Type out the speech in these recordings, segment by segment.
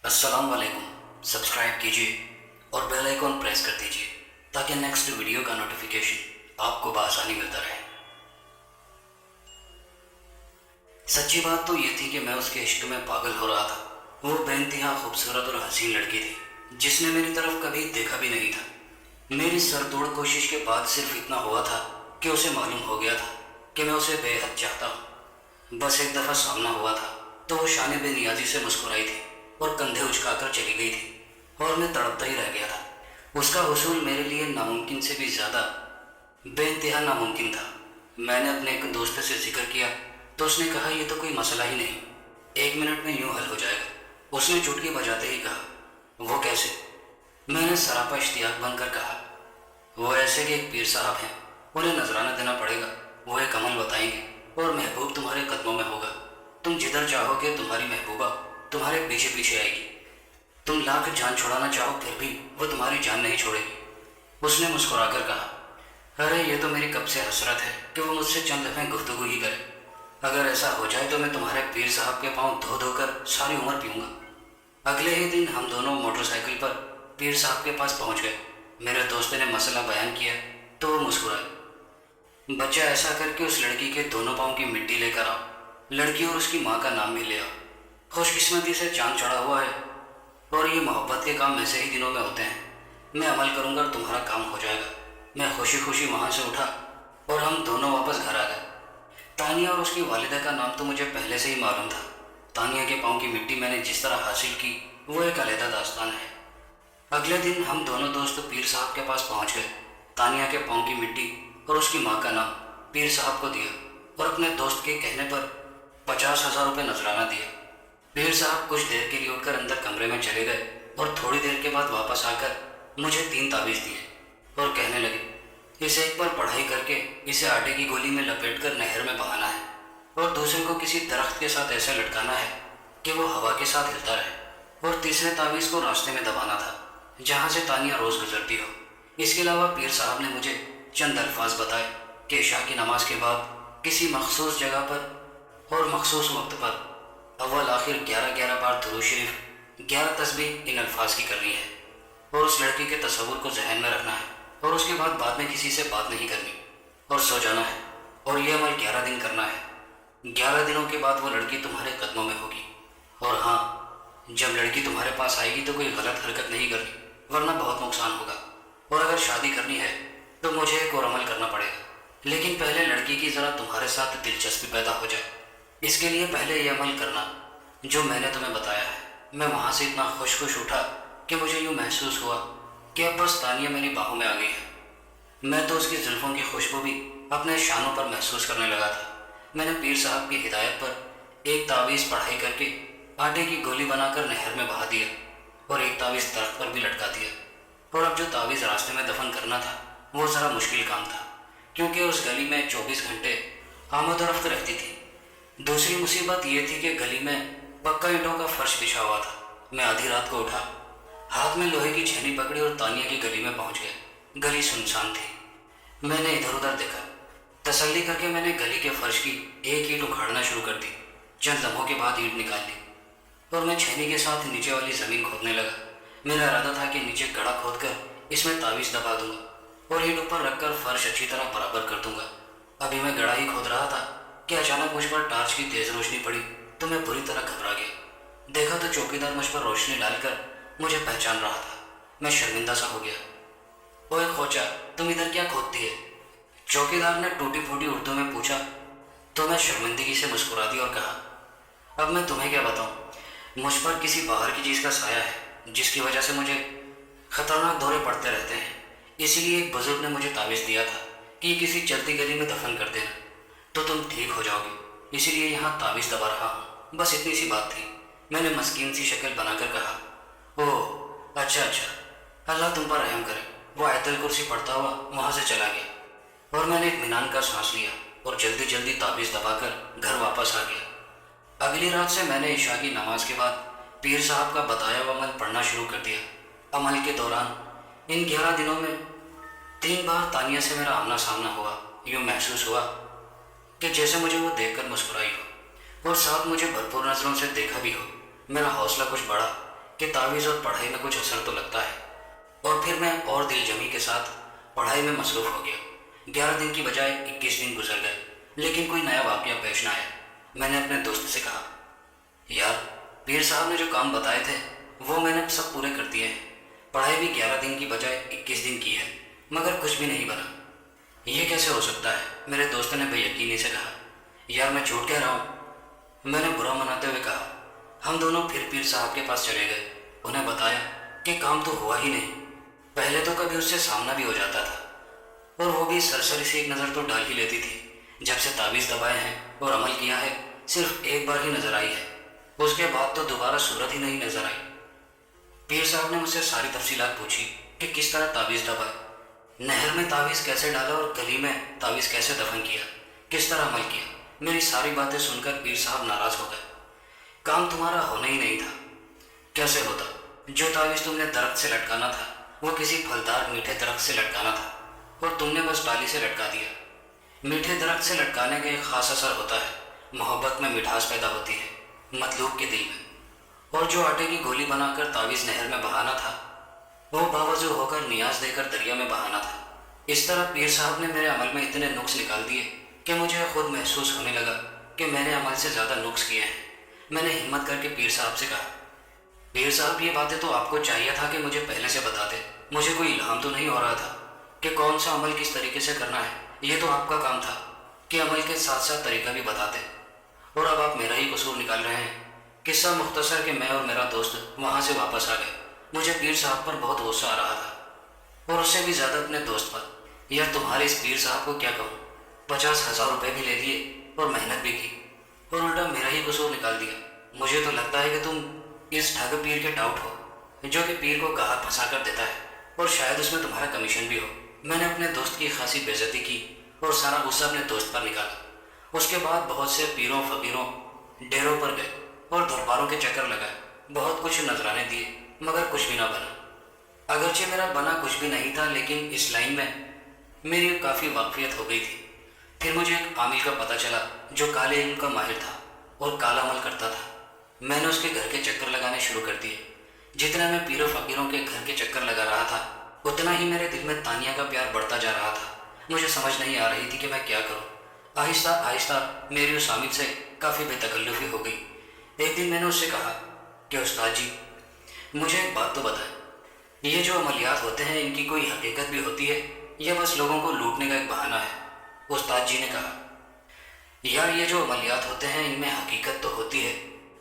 अस्सलाम वालेकुम। सब्सक्राइब कीजिए और बेल आइकॉन प्रेस कर दीजिए ताकि नेक्स्ट वीडियो का नोटिफिकेशन आपको बआसानी मिलता रहे। सच्ची बात तो ये थी कि मैं उसके इश्क में पागल हो रहा था। वो बेइंतहा खूबसूरत और हसीन लड़की थी जिसने मेरी तरफ कभी देखा भी नहीं था। मेरी सरतोड़ कोशिश के बाद सिर्फ इतना हुआ था कि उसे मालूम हो गया था कि मैं उसे बेहद चाहता हूँ। बस एक दफ़ा सामना हुआ था तो वो शान बेनियाजी से मुस्कुराई थी और कंधे उचकाकर चली गई थी और मैं तड़पता ही रह गया था। उसका हुसूल मेरे लिए नामुमकिन से भी ज़्यादा बेइंतहा नामुमकिन था। मैंने अपने एक दोस्त से जिक्र किया तो उसने कहा यह तो कोई मसला ही नहीं, 1 मिनट में यूँ हल हो जाएगा। उसने चुटकी बजाते ही कहा, वो कैसे? मैंने सरापा इश्तियाक बनकर कहा, वो ऐसे कि एक पीर साहब हैं, उन्हें नजराना देना पड़ेगा। वो एक अमल बताएंगे और महबूब तुम्हारे कदमों में होगा। तुम जिधर चाहोगे तुम्हारी महबूबा तुम्हारे पीछे पीछे आएगी। तुम लाख जान छुड़ाना चाहो फिर भी वो तुम्हारी जान नहीं छोड़ेगी। उसने मुस्कुराकर कहा, अरे ये तो मेरी कब से हसरत है कि वो मुझसे चंद लम्हे गुफ्तगू ही करे। अगर ऐसा हो जाए तो मैं तुम्हारे पीर साहब के पाँव धो धोकर सारी उम्र पीऊँगा। अगले ही दिन हम दोनों मोटरसाइकिल पर पीर साहब के पास पहुँच गए। मेरे दोस्त ने मसला बयान किया तो वो मुस्कुराए। बच्चा ऐसा करके उस लड़की के दोनों पाँव की मिट्टी लेकर आओ। लड़की और उसकी माँ का नाम भी ले आओ। खुशकिस्मती से चांद चढ़ा हुआ है और ये मोहब्बत के काम ऐसे ही दिनों में होते हैं। मैं अमल करूँगा और तुम्हारा काम हो जाएगा। मैं खुशी खुशी वहाँ से उठा और हम दोनों वापस घर आ गए। तानिया और उसकी वालिदा का नाम तो मुझे पहले से ही मालूम था। तानिया के पाँव की मिट्टी मैंने जिस तरह हासिल की वो एक अलहदा दास्तान है। अगले दिन हम दोनों दोस्त पीर साहब के पास पहुँच गए। तानिया के पाँव की मिट्टी और उसकी माँ का नाम पीर साहब को दिया और अपने दोस्त के कहने पर 50,000 रुपये नजराना दिया। पीर साहब कुछ देर के लिए उठकर अंदर कमरे में चले गए और थोड़ी देर के बाद वापस आकर मुझे 3 तावीज़ दिए और कहने लगे, इसे एक बार पढ़ाई करके इसे आटे की गोली में लपेटकर नहर में बहाना है और दूसरे को किसी दरख्त के साथ ऐसे लटकाना है कि वो हवा के साथ हिलता रहे और तीसरे तावीज़ को रास्ते में दबाना था जहाँ से तानिया रोज़ गुजरती हो। इसके अलावा पीर साहब ने मुझे चंद अल्फाज बताए कि इशा की नमाज के बाद किसी मखसूस जगह पर और मखसूस वक्त पर अव्वल आखिर 11-11 बार दुरूद शरीफ 11 तस्बीह इन अल्फाज की करनी है और उस लड़की के तस्वुर को जहन में रखना है और उसके बाद में किसी से बात नहीं करनी और सो जाना है और ये अमल 11 दिन करना है। 11 दिनों के बाद वो लड़की तुम्हारे कदमों में होगी। और हाँ, जब लड़की तुम्हारे पास आएगी तो कोई गलत हरकत नहीं करनी वरना बहुत नुकसान होगा। और अगर शादी करनी है तो मुझे एक और अमल करना पड़ेगा, लेकिन पहले लड़की की ज़रा तुम्हारे साथ दिलचस्पी पैदा हो जाए। इसके लिए पहले ये अमल करना जो मैंने तुम्हें बताया है। मैं वहाँ से इतना खुश उठा कि मुझे यूँ महसूस हुआ कि अब बस तानिया मेरी बाहों में आ गई है। मैं तो उसकी जुल्फ़ों की खुशबू भी अपने शानों पर महसूस करने लगा था। मैंने पीर साहब की हिदायत पर एक तावीज़ पढ़ाई करके आटे की गोली बनाकर नहर में बहा दिया और एक तावीज़ दरख्त पर भी लटका दिया। और अब जो तावीज़ रास्ते में दफन करना था वो ज़रा मुश्किल काम था क्योंकि उस गली में 24 घंटे आमद-ओ-रफ्त रहती थी। दूसरी मुसीबत ये थी कि गली में पक्का ईंटों का फर्श बिछा हुआ था। मैं आधी रात को उठा, हाथ में लोहे की छेनी पकड़ी और तानिया की गली में पहुंच गया। गली सुनसान थी। मैंने इधर उधर देखा। तसल्ली करके मैंने गली के फर्श की एक ईंट उखाड़ना शुरू कर दी। चंद लम्हों के बाद ईंट निकाल ली और मैं छेनी के साथ नीचे वाली ज़मीन खोदने लगा। मेरा इरादा था कि नीचे गड्ढा खोदकर इसमें तावीज़ दबा दूंगा और ईंट ऊपर रखकर फर्श अच्छी तरह बराबर कर दूंगा। अभी मैं गड्ढा ही खोद रहा था कि अचानक मुझ पर टार्च की तेज़ रोशनी पड़ी तो मैं बुरी तरह घबरा गया। देखा तो चौकीदार मुझ पर रोशनी डालकर मुझे पहचान रहा था। मैं शर्मिंदा सा हो गया। ओए खोचा, तुम इधर क्या खोदती है? चौकीदार ने टूटी फूटी उर्दू में पूछा तो मैं शर्मिंदगी से मुस्कुरा दी और कहा, अब मैं तुम्हें क्या बताऊं, मुझ पर किसी बाहर की चीज़ का साया है जिसकी वजह से मुझे खतरनाक दौरे पड़ते रहते हैं। इसीलिए एक बुजुर्ग ने मुझे तावीज़ दिया था कि किसी चलती गली में दफन कर देना तो तुम ठीक हो जाओगे, इसीलिए यहाँ तावीज़ दबा रहा हूँ। बस इतनी सी बात थी। मैंने मस्कीन सी शक्ल बनाकर कहा, ओह अच्छा, अल्लाह तुम पर रहम करे। वो आयतल कुर्सी पढ़ता हुआ वहाँ से चला गया और मैंने इत्मीनान का सांस लिया और जल्दी जल्दी तावीज़ दबाकर घर वापस आ गया। अगली रात से मैंने इशा की नमाज के बाद पीर साहब का बताया हुआ अमल पढ़ना शुरू कर दिया। अमल के दौरान इन 11 दिनों में 3 बार तानिया से मेरा आमना सामना हुआ। यूँ महसूस हुआ कि जैसे मुझे वो देखकर मुस्कुराई हो और साथ मुझे भरपूर नज़रों से देखा भी हो। मेरा हौसला कुछ बढ़ा کہ تعویذ اور پڑھائی میں کچھ اثر تو لگتا ہے، اور پھر میں اور دل جمی کے ساتھ پڑھائی میں مصروف ہو گیا۔ 11 دن کی بجائے 21 دن گزر گئے، لیکن کوئی نیا واقعہ پیش نہ آیا۔ میں نے اپنے دوست سے کہا، یار پیر صاحب نے جو کام بتائے تھے وہ میں نے سب پورے کر دیے ہیں، پڑھائی بھی 11 دن کی بجائے 21 دن کی ہے، مگر کچھ بھی نہیں بنا۔ یہ کیسے ہو سکتا ہے؟ میرے دوست نے بے یقینی سے کہا۔ یار میں جھوٹ کہہ رہا ہوں، میں نے برا مناتے ہوئے کہا۔ ہم دونوں پھر پیر صاحب کے پاس چلے گئے، انہیں بتایا کہ کام تو ہوا ہی نہیں۔ پہلے تو کبھی اس سے سامنا بھی ہو جاتا تھا، اور وہ بھی سرسری سے ایک نظر تو ڈال ہی لیتی تھی۔ جب سے تعویذ دبائے ہیں اور عمل کیا ہے، صرف ایک بار ہی نظر آئی ہے، اس کے بعد تو دوبارہ صورت ہی نہیں نظر آئی۔ پیر صاحب نے مجھ سے ساری تفصیلات پوچھی کہ کس طرح تعویذ دبائے، نہر میں تعویذ کیسے ڈالا اور گلی میں تعویذ کیسے دفن کیا، کس طرح عمل کیا۔ میری ساری باتیں سن کر پیر صاحب ناراض ہو گئے۔ کام تمہارا ہونا ہی نہیں تھا۔ کیسے ہوتا؟ جو تعویذ تم نے درخت سے لٹکانا تھا وہ کسی پھلدار میٹھے درخت سے لٹکانا تھا، اور تم نے بس ڈالی سے لٹکا دیا۔ میٹھے درخت سے لٹکانے کا ایک خاص اثر ہوتا ہے، محبت میں مٹھاس پیدا ہوتی ہے مطلوب کے دل میں، اور جو آٹے کی گولی بنا کر تعویذ نہر میں بہانا تھا وہ باوضو ہو کر نیاز دے کر دریا میں بہانا تھا۔ اس طرح پیر صاحب نے میرے عمل میں اتنے نقص نکال دیے کہ مجھے خود محسوس ہونے لگا کہ میں نے عمل سے زیادہ نقص کیے ہیں۔ میں نے ہمت کر کے پیر صاحب سے کہا، پیر صاحب یہ باتیں تو آپ کو چاہیے تھا کہ مجھے پہلے سے بتاتے، مجھے کوئی الہام تو نہیں ہو رہا تھا کہ کون سا عمل کس طریقے سے کرنا ہے۔ یہ تو آپ کا کام تھا کہ عمل کے ساتھ ساتھ طریقہ بھی بتاتے، اور اب آپ میرا ہی قصور نکال رہے ہیں۔ قصہ مختصر کہ میں اور میرا دوست وہاں سے واپس آ گئے۔ مجھے پیر صاحب پر بہت غصہ آ رہا تھا، اور اس سے بھی زیادہ اپنے دوست پر۔ یار تمہارے اس پیر صاحب کو کیا کہوں، 50,000 روپے بھی لے دیے اور محنت بھی کی، اور الٹا میرا ہی قصور نکال دیا۔ مجھے تو لگتا ہے کہ تم اس ٹھگ پیر کے ٹاؤٹ ہو جو کہ پیر کو گاہک پھنسا کر دیتا ہے، اور شاید اس میں تمہارا کمیشن بھی ہو۔ میں نے اپنے دوست کی خاصی بے عزتی کی اور سارا غصہ اپنے دوست پر نکالا۔ اس کے بعد بہت سے پیروں فقیروں ڈیروں پر گئے اور درباروں کے چکر لگائے، بہت کچھ نذرانے دیے، مگر کچھ بھی نہ بنا۔ اگرچہ میرا بنا کچھ بھی نہیں تھا، لیکن اس لائن میں میری کافی واقفیت ہو گئی تھی۔ پھر مجھے ایک عامل کا پتہ چلا جو کالے علم کا ماہر تھا اور کالا عمل کرتا تھا۔ میں نے اس کے گھر کے چکر لگانے شروع کر دیے۔ جتنا میں پیر و فقیروں کے گھر کے چکر لگا رہا تھا، اتنا ہی میرے دل میں تانیہ کا پیار بڑھتا جا رہا تھا۔ مجھے سمجھ نہیں آ رہی تھی کہ میں کیا کروں۔ آہستہ آہستہ میری اس عامل سے کافی بے تکلفی ہو گئی۔ ایک دن میں نے اس سے کہا کہ استاد جی، مجھے ایک بات تو بتائیں، یہ جو عملیات ہوتے ہیں ان کی کوئی حقیقت بھی ہوتی ہے یا بس لوگوں کو لوٹنے کا ایک بہانہ ہے؟ استاد جی نے کہا، یار یہ جو عملیات ہوتے ہیں ان میں حقیقت تو ہوتی ہے،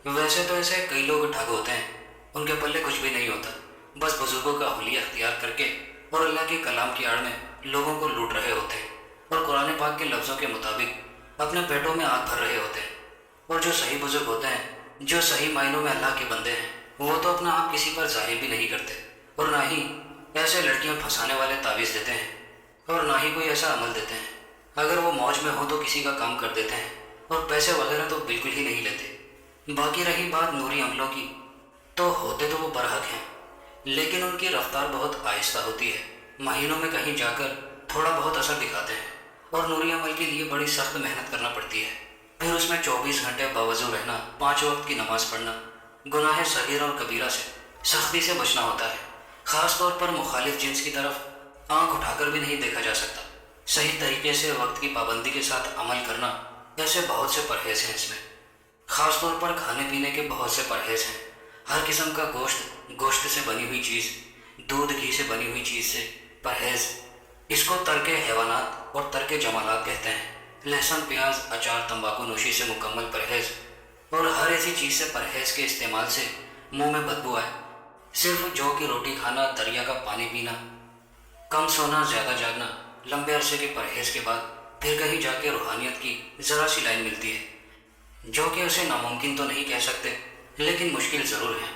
ویسے تو ایسے کئی لوگ ٹھگ ہوتے ہیں، ان کے پلے کچھ بھی نہیں ہوتا، بس بزرگوں کا حلیہ اختیار کر کے اور اللہ کے کلام کی آڑ میں لوگوں کو لوٹ رہے ہوتے ہیں، اور قرآن پاک کے لفظوں کے مطابق اپنے پیٹوں میں آگ بھر رہے ہوتے ہیں۔ اور جو صحیح بزرگ ہوتے ہیں، جو صحیح معنوں میں اللہ کے بندے ہیں، وہ تو اپنا آپ کسی پر ظاہر بھی نہیں کرتے، اور نہ ہی ایسے لڑکیاں پھنسانے والے تعویذ دیتے ہیں، اور نہ ہی کوئی ایسا عمل دیتے ہیں۔ اگر وہ موج میں ہو تو کسی کا کام کر دیتے ہیں، اور پیسے وغیرہ تو بالکل ہی نہیں لیتے۔ باقی رہی بات نوری عملوں کی، تو ہوتے تو وہ برحق ہیں، لیکن ان کی رفتار بہت آہستہ ہوتی ہے، مہینوں میں کہیں جا کر تھوڑا بہت اثر دکھاتے ہیں، اور نوری عمل کے لیے بڑی سخت محنت کرنا پڑتی ہے۔ پھر اس میں 24 گھنٹے باوضو رہنا، 5 وقت کی نماز پڑھنا، گناہ صغیرہ اور کبیرہ سے سختی سے بچنا ہوتا ہے۔ خاص طور پر مخالف جنس کی طرف آنکھ اٹھا کر بھی نہیں دیکھا جا سکتا۔ صحیح طریقے سے وقت کی پابندی کے ساتھ عمل کرنا، ایسے بہت سے پرہیز ہیں اس میں۔ خاص طور پر کھانے پینے کے بہت سے پرہیز ہیں۔ ہر قسم کا گوشت سے بنی ہوئی چیز، دودھ گھی سے بنی ہوئی چیز سے پرہیز، اس کو ترک حیوانات اور ترک جمالات کہتے ہیں۔ لہسن، پیاز، اچار، تمباکو نوشی سے مکمل پرہیز، اور ہر ایسی چیز سے پرہیز کے استعمال سے منہ میں بدبو آئے۔ صرف جو کی روٹی کھانا، دریا کا پانی پینا، کم سونا، زیادہ جاگنا، لمبے عرصے کے پرہیز کے بعد پھر کہیں جا کے روحانیت کی ذرا سی لائن ملتی ہے، جو کہ اسے ناممکن تو نہیں کہہ سکتے لیکن مشکل ضرور ہے۔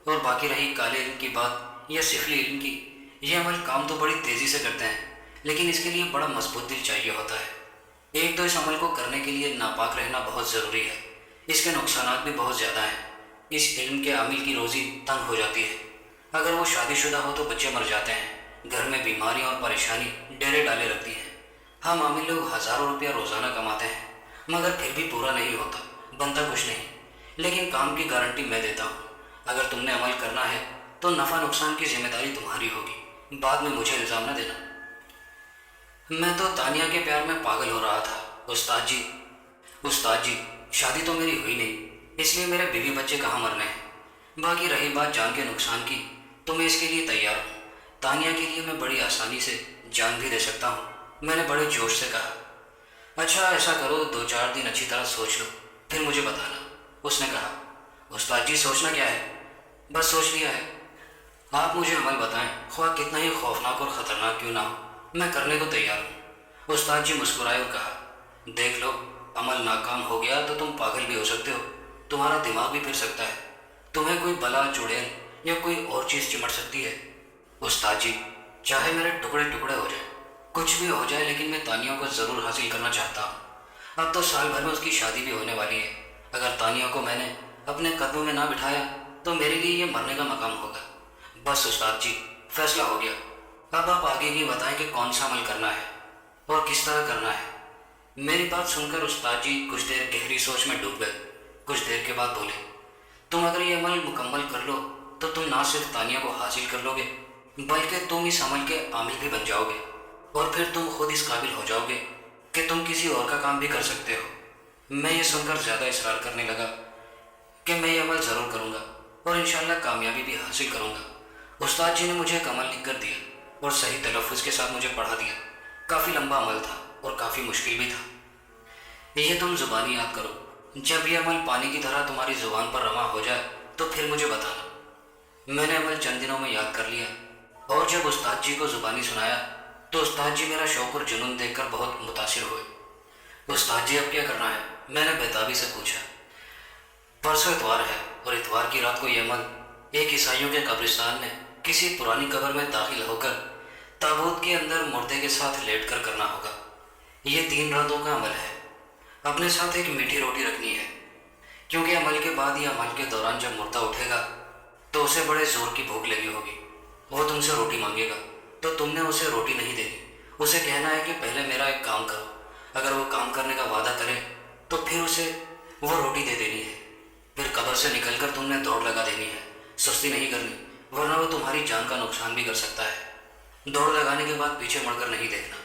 اور باقی رہی کالے علم کی بات یا سفلی علم کی، یہ عمل کام تو بڑی تیزی سے کرتے ہیں، لیکن اس کے لیے بڑا مضبوط دل چاہیے ہوتا ہے۔ ایک تو اس عمل کو کرنے کے لیے ناپاک رہنا بہت ضروری ہے، اس کے نقصانات بھی بہت زیادہ ہیں۔ اس علم کے عامل کی روزی تنگ ہو جاتی ہے۔ اگر وہ شادی شدہ ہو تو بچے مر جاتے ہیں، گھر میں بیماریاں اور پریشانی ڈیرے ڈالے رکھتی ہیں۔ ہم عامل لوگ ہزاروں روپیہ روزانہ کماتے ہیں، مگر پھر بھی پورا نہیں ہوتا، بنتا کچھ نہیں۔ لیکن کام کی گارنٹی میں دیتا ہوں، اگر تم نے عمل کرنا ہے تو نفع نقصان کی ذمہ داری تمہاری ہوگی، بعد میں مجھے الزام نہ دینا۔ میں تو تانیہ کے پیار میں پاگل ہو رہا تھا۔ استاد جی شادی تو میری ہوئی نہیں، اس لیے میرے بیوی بچے کہاں مرنے ہیں۔ باقی رہی بات جان کے نقصان کی تو میں اس کے لیے تیار ہوں۔ تانیہ کے لیے میں بڑی آسانی سے جان بھی دے سکتا ہوں۔ میں نے بڑے جوش سے کہا۔ اچھا ایسا کرو، 2-4 دن اچھی طرح سوچ لو، پھر مجھے بتانا۔ اس نے کہا۔ استاد جی سوچنا کیا ہے، بس سوچ لیا ہے۔ آپ مجھے عمل بتائیں، خواہ کتنا ہی خوفناک اور خطرناک کیوں نہ ہو، میں کرنے کو تیار ہوں۔ استاد جی مسکرائے اور کہا، دیکھ لو، عمل ناکام ہو گیا تو تم پاگل بھی ہو سکتے ہو، تمہارا دماغ بھی پھر سکتا ہے، تمہیں کوئی بلا چڑیل یا کوئی اور چیز چمٹ سکتی ہے۔ استاد جی چاہے میرے ٹکڑے ٹکڑے ہو جائیں، کچھ بھی ہو جائے، لیکن میں تانیہ کو ضرور حاصل کرنا چاہتا ہوں۔ اب تو سال بھر میں اس کی شادی بھی ہونے والی ہے۔ اگر تانیہ کو میں نے اپنے قدموں میں نہ بٹھایا تو میرے لیے یہ مرنے کا مقام ہوگا۔ بس استاد جی فیصلہ ہو گیا، اب آپ آگے بھی بتائیں کہ کون سا عمل کرنا ہے اور کس طرح کرنا ہے۔ میری بات سن کر استاد جی کچھ دیر گہری سوچ میں ڈوب گئے۔ کچھ دیر کے بعد بولے، تم اگر یہ عمل مکمل کر لو تو تم نہ صرف تانیہ کو حاصل کر لو گے، بلکہ تم اس عمل کے عامل بھی بن جاؤ گے، اور پھر تم خود اس قابل ہو جاؤ گے کہ تم کسی اور کا کام بھی کر سکتے ہو۔ میں یہ سن کر زیادہ اصرار کرنے لگا کہ میں یہ عمل ضرور کروں گا اور انشاءاللہ کامیابی بھی حاصل کروں گا۔ استاد جی نے مجھے ایک عمل لکھ کر دیا اور صحیح تلفظ کے ساتھ مجھے پڑھا دیا۔ کافی لمبا عمل تھا اور کافی مشکل بھی تھا۔ یہ تم زبانی یاد کرو، جب یہ عمل پانی کی طرح تمہاری زبان پر رواں ہو جائے تو پھر مجھے بتانا۔ میں نے عمل چند دنوں میں یاد کر لیا، اور جب استاد جی کو زبانی سنایا تو استاد جی میرا شوق اور جنون دیکھ کر بہت متاثر ہوئے۔ استاد جی اب کیا کرنا ہے؟ میں نے بیتابی سے پوچھا۔ پرسوں اتوار ہے اور اتوار کی رات کو یہ عمل ایک عیسائیوں کے قبرستان میں کسی پرانی قبر میں داخل ہو کر تابوت کے اندر مردے کے ساتھ لیٹ کر کرنا ہوگا۔ یہ 3 راتوں کا عمل ہے۔ اپنے ساتھ ایک میٹھی روٹی رکھنی ہے، کیونکہ عمل کے بعد یا عمل کے دوران جب مردہ اٹھے گا تو اسے بڑے زور کی بھوک لگی ہوگی، وہ تم سے روٹی مانگے گا تو تم نے اسے روٹی نہیں دینی، اسے کہنا ہے کہ پہلے میرا ایک کام کرو۔ اگر وہ کام کرنے کا وعدہ کرے تو پھر اسے وہ روٹی دے دینی ہے۔ پھر قبر سے نکل کر تم نے دوڑ لگا دینی ہے، سستی نہیں کرنی، ورنہ وہ تمہاری جان کا نقصان بھی کر سکتا ہے۔ دوڑ لگانے کے بعد پیچھے مڑ کر نہیں دیکھنا۔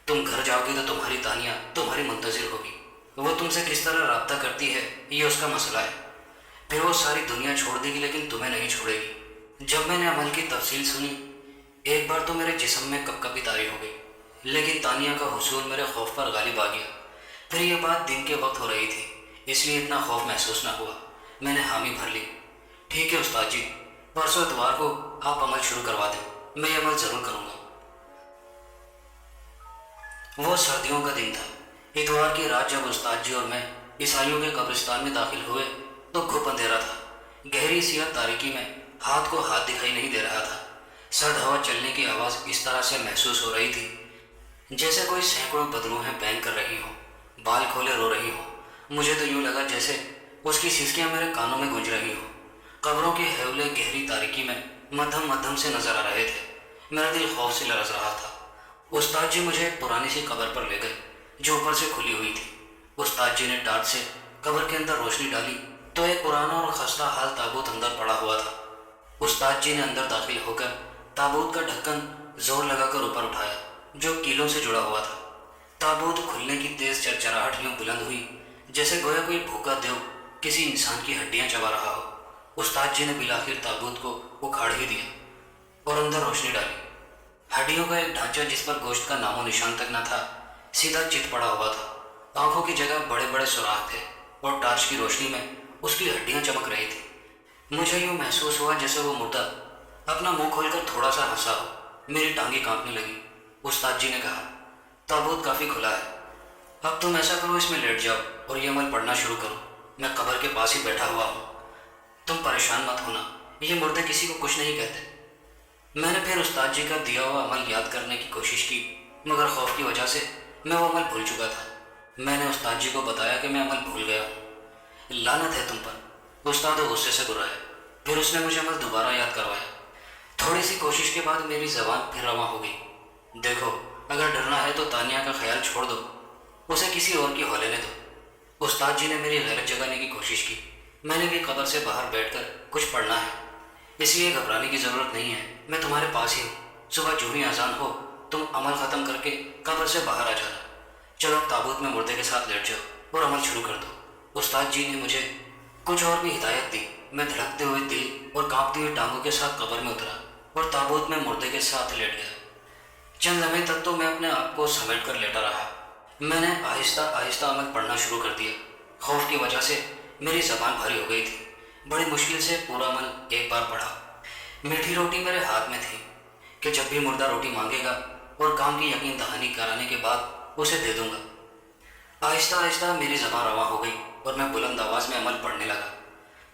تم گھر جاؤ گی تو تمہاری تانیہ تمہاری منتظر ہوگی، وہ تم سے کس طرح رابطہ کرتی ہے یہ اس کا مسئلہ ہے۔ پھر وہ ساری دنیا چھوڑ دے گی لیکن تمہیں نہیں چھوڑے گی۔ جب میں نے عمل کی تفصیل سنی، ایک بار تو میرے جسم میں کپ کپی طاری ہو گئی، لیکن تانیہ کا حصول میرے خوف پر غالب آ گیا۔ پھر یہ بات دن کے وقت ہو رہی تھی، اس لیے اتنا خوف محسوس نہ ہوا۔ میں نے حامی بھر لی۔ ٹھیک ہے استاد جی، پرسوں اتوار کو آپ عمل شروع کروا دیں، میں یہ عمل ضرور کروں گا۔ وہ سردیوں کا دن تھا۔ اتوار کی رات جب استاد جی اور میں عیسائیوں کے قبرستان میں داخل ہوئے تو گھپ اندھیرا تھا۔ گہری سیاہ تاریکی میں ہاتھ کو ہاتھ دکھائی نہیں دے رہا تھا۔ سرد ہوا چلنے کی آواز اس طرح سے محسوس ہو رہی تھی جیسے کوئی سینکڑوں بدروہیں بینک کر رہی ہوں، بال کھولے رو رہی ہوں۔ مجھے تو یوں لگا جیسے اس کی سسکیاں میرے کانوں میں گونج رہی ہوں۔ قبروں کے حیولے گہری تاریکی میں مدھم مدھم سے نظر آ رہے تھے۔ میرا دل خوف سے لرز رہا تھا۔ استاد جی مجھے ایک پرانی سی قبر پر لے گئے جو اوپر سے کھلی ہوئی تھی۔ استاد جی نے ٹارچ سے قبر کے اندر روشنی ڈالی تو ایک پرانا اور خستہ حال تابوت اندر پڑا ہوا تھا۔ استاد جی نے اندر داخل ہو کر تابوت کا ڈھکن زور لگا کر اوپر اٹھایا جو کیلوں سے جڑا ہوا تھا۔ تابوت کھلنے کی تیز چرچراہٹ یوں بلند ہوئی جیسے گویا کوئی بھوکا دیو کسی انسان کی ہڈیاں چبا رہا ہو۔ استاد جی نے بالآخر تابوت کو اکھاڑ ہی دیا اور اندر روشنی ڈالی۔ ہڈیوں کا ایک ڈھانچہ جس پر گوشت کا نام و نشان تک نہ تھا سیدھا چت پڑا ہوا تھا۔ آنکھوں کی جگہ بڑے بڑے سوراخ تھے اور ٹارچ کی روشنی میں اس کی ہڈیاں چمک رہی تھی۔ مجھے یوں محسوس ہوا جیسے وہ مردہ اپنا منہ کھول کر تھوڑا سا ہنسا ہو۔ میری ٹانگیں کانپنے لگی۔ استاد جی نے کہا، تابوت کافی کھلا ہے، اب تم ایسا کرو اس میں لیٹ جاؤ اور یہ عمل پڑھنا شروع کرو۔ میں قبر کے پاس ہی بیٹھا ہوا ہوں، تم پریشان مت ہونا، یہ مردے کسی کو کچھ نہیں کہتے۔ میں نے پھر استاد جی کا دیا ہوا عمل یاد کرنے کی کوشش کی، مگر خوف کی وجہ سے میں وہ عمل بھول چکا تھا۔ میں نے استاد جی کو بتایا کہ میں عمل بھول گیا ہوں۔ لعنت ہے تم پر، استاد غصے سے گرایا۔ پھر اس نے مجھے عمل دوبارہ یاد کروایا۔ تھوڑی سی کوشش کے بعد میری زبان پھر رواں ہو گئی۔ دیکھو، اگر ڈرنا ہے تو تانیہ کا خیال چھوڑ دو، اسے کسی اور کی ہو لینے دو۔ استاد جی نے میری غیرت جگانے کی کوشش کی۔ میں نے بھی قبر سے باہر بیٹھ کر کچھ پڑھنا ہے، اس لیے گھبرانے کی ضرورت نہیں ہے، میں تمہارے پاس ہی ہوں۔ صبح جو ہی اذان ہو تم عمل ختم کر کے قبر سے باہر آ جانا۔ چلو اب تابوت میں مردے کے ساتھ لیٹ جاؤ اور عمل شروع کر دو۔ استاد جی نے مجھے کچھ اور بھی ہدایت دی۔ میں دھڑکتے ہوئے دل اور کانپتی ہوئی ٹانگوں کے ساتھ قبر میں اترا اور تابوت میں مردے کے ساتھ لیٹ گیا۔ چند لمحے تک تو میں اپنے آپ کو سمیٹ کر لیٹا رہا۔ میں نے آہستہ آہستہ عمل پڑھنا شروع کر دیا۔ خوف کی وجہ سے میری زبان بھری ہو گئی تھی۔ بڑی مشکل سے پورا عمل ایک بار پڑھا۔ میٹھی روٹی میرے ہاتھ میں تھی کہ جب بھی مردہ روٹی مانگے گا اور کام کی یقین دہانی کرانے کے بعد اسے دے دوں گا۔ آہستہ آہستہ میری زبان رواں ہو گئی اور میں بلند آواز میں عمل پڑھنے لگا۔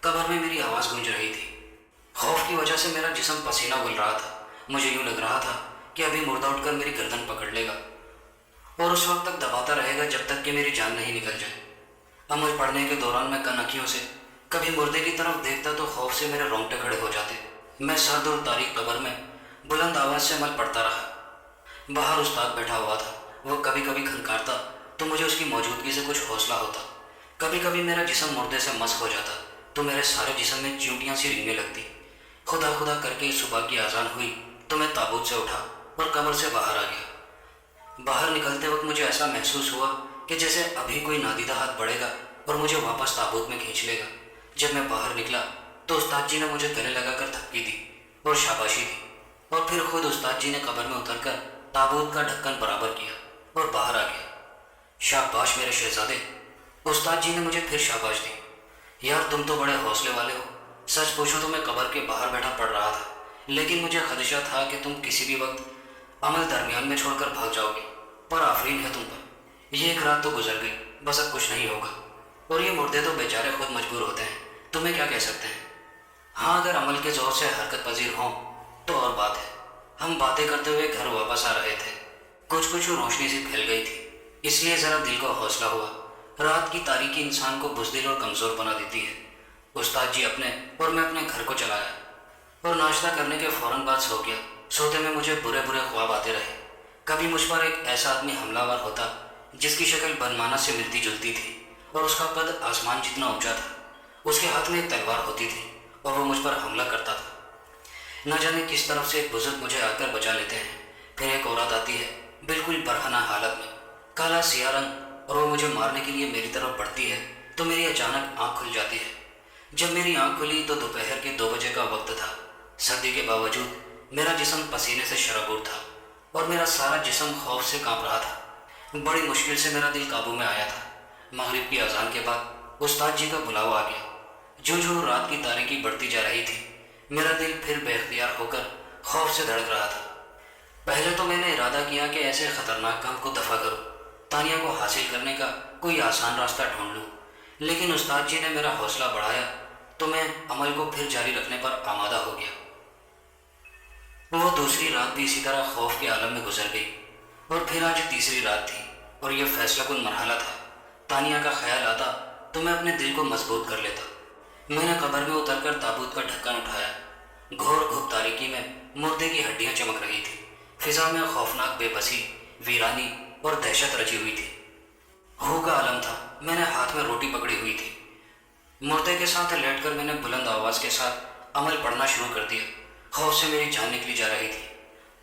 قبر میں میری آواز گونج رہی تھی۔ خوف کی وجہ سے میرا جسم پسینہ گل رہا تھا۔ مجھے یوں لگ رہا تھا کہ ابھی مردہ اٹھ کر میری گردن پکڑ لے گا اور اس وقت تک دباتا رہے گا جب تک کہ میری جان نہیں نکل جائے۔ عمل پڑھنے کے دوران میں کن آنکھوں سے کبھی مردے کی طرف دیکھتا تو خوف سے میرے رونگٹے کھڑے ہو جاتے۔ میں سرد اور تاریک قبر میں بلند آواز سے عمل پڑھتا رہا۔ باہر استاد بیٹھا ہوا تھا۔ وہ کبھی کبھی کھنکارتا تو مجھے اس کی موجودگی سے کچھ حوصلہ ہوتا۔ کبھی کبھی میرا جسم مردے سے مس ہو جاتا تو میرے سارے جسم میں چیونٹیاں سی رنگنے لگتی۔ خدا خدا کر کے صبح کی اذان ہوئی تو میں تابوت سے اٹھا اور قبر سے باہر آ گیا۔ باہر نکلتے وقت مجھے ایسا محسوس ہوا کہ جیسے ابھی کوئی نادیدہ ہاتھ بڑھے گا اور مجھے واپس تابوت میں کھینچ لے گا۔ جب میں باہر نکلا تو استاد جی نے مجھے گلے لگا کر تھپکی دی اور شاباشی دی، اور پھر خود استاد جی نے قبر میں اتر کر تابوت کا ڈھکن برابر کیا اور باہر آ گیا۔ شاباش میرے شہزادے، استاد جی نے مجھے پھر شاباش دی۔ یار تم تو بڑے حوصلے والے ہو۔ سچ پوچھو تو میں قبر کے باہر بیٹھا پڑھ رہا تھا، لیکن مجھے خدشہ تھا کہ تم کسی بھی وقت عمل درمیان میں چھوڑ کر بھاگ جاؤ گے، پر آفرین ہے تم پر۔ یہ ایک رات تو گزر گئی، بس اب کچھ نہیں ہوگا، اور یہ مردے تو بیچارے خود مجبور ہوتے ہیں، تمہیں کیا کہہ سکتے ہیں۔ ہاں اگر عمل کے زور سے حرکت پذیر ہوں تو اور بات ہے۔ ہم باتیں کرتے ہوئے گھر واپس آ رہے تھے۔ کچھ کچھ روشنی سی پھیل گئی تھی، اس لیے ذرا دل کو حوصلہ ہوا۔ رات کی تاریکی انسان کو بزدل اور کمزور بنا دیتی ہے۔ استاد جی اپنے اور میں اپنے گھر کو چلایا اور ناشتہ کرنے کے فوراً بعد سو گیا۔ سوتے میں مجھے برے برے خواب آتے رہے۔ کبھی مجھ پر ایک ایسا آدمی حملہ ور ہوتا جس کی شکل بدمانہ سے ملتی جلتی تھی اور اس کا قد آسمان جتنا اونچا تھا۔ اس کے ہاتھ میں ایک تلوار ہوتی تھی اور وہ مجھ پر حملہ کرتا تھا۔ نہ جانے کس طرف سے ایک بزرگ مجھے آ کر بچا لیتے ہیں۔ پھر ایک عورت آتی ہے بالکل برہنہ حالت میں، کالا سیاہ رنگ، اور وہ مجھے مارنے کے لیے میری طرف بڑھتی ہے تو میری اچانک آنکھ کھل جاتی ہے۔ جب میری آنکھ کھلی تو دوپہر کے 2 بجے کا وقت تھا۔ سردی کے باوجود میرا جسم پسینے سے شرابور تھا اور میرا سارا جسم خوف سے کانپ رہا تھا۔ بڑی مشکل سے میرا دل قابو میں آیا تھا۔ مغرب کی اذان کے بعد استاد جی کا بلاوا آ گیا۔ جو جو رات کی تاریکی بڑھتی جا رہی تھی، میرا دل پھر بے اختیار ہو کر خوف سے دھڑک رہا تھا۔ پہلے تو میں نے ارادہ کیا کہ ایسے خطرناک کام کو دفع کروں، تانیہ کو حاصل کرنے کا کوئی آسان راستہ ڈھونڈ لوں، لیکن استاد جی نے میرا حوصلہ بڑھایا تو میں عمل کو پھر جاری رکھنے پر آمادہ ہو گیا۔ وہ دوسری رات بھی اسی طرح خوف کے عالم میں گزر گئی، اور پھر آج تیسری رات تھی اور یہ فیصلہ کن مرحلہ تھا۔ تانیہ کا خیال آتا تو میں اپنے دل کو مضبوط کر لیتا۔ میں نے قبر میں اتر کر تابوت کا ڈھکن اٹھایا۔ گھور گھپ تاریکی میں مردے کی ہڈیاں چمک رہی تھی۔ فضا میں خوفناک بے بسی، ویرانی اور دہشت رچی ہوئی تھی۔ ہو کا عالم تھا۔ میں نے ہاتھ میں روٹی پکڑی ہوئی تھی۔ مردے کے ساتھ لیٹ کر میں نے بلند آواز کے ساتھ عمل پڑھنا شروع کر دیا۔ خوف سے میری جان نکلی جا رہی تھی۔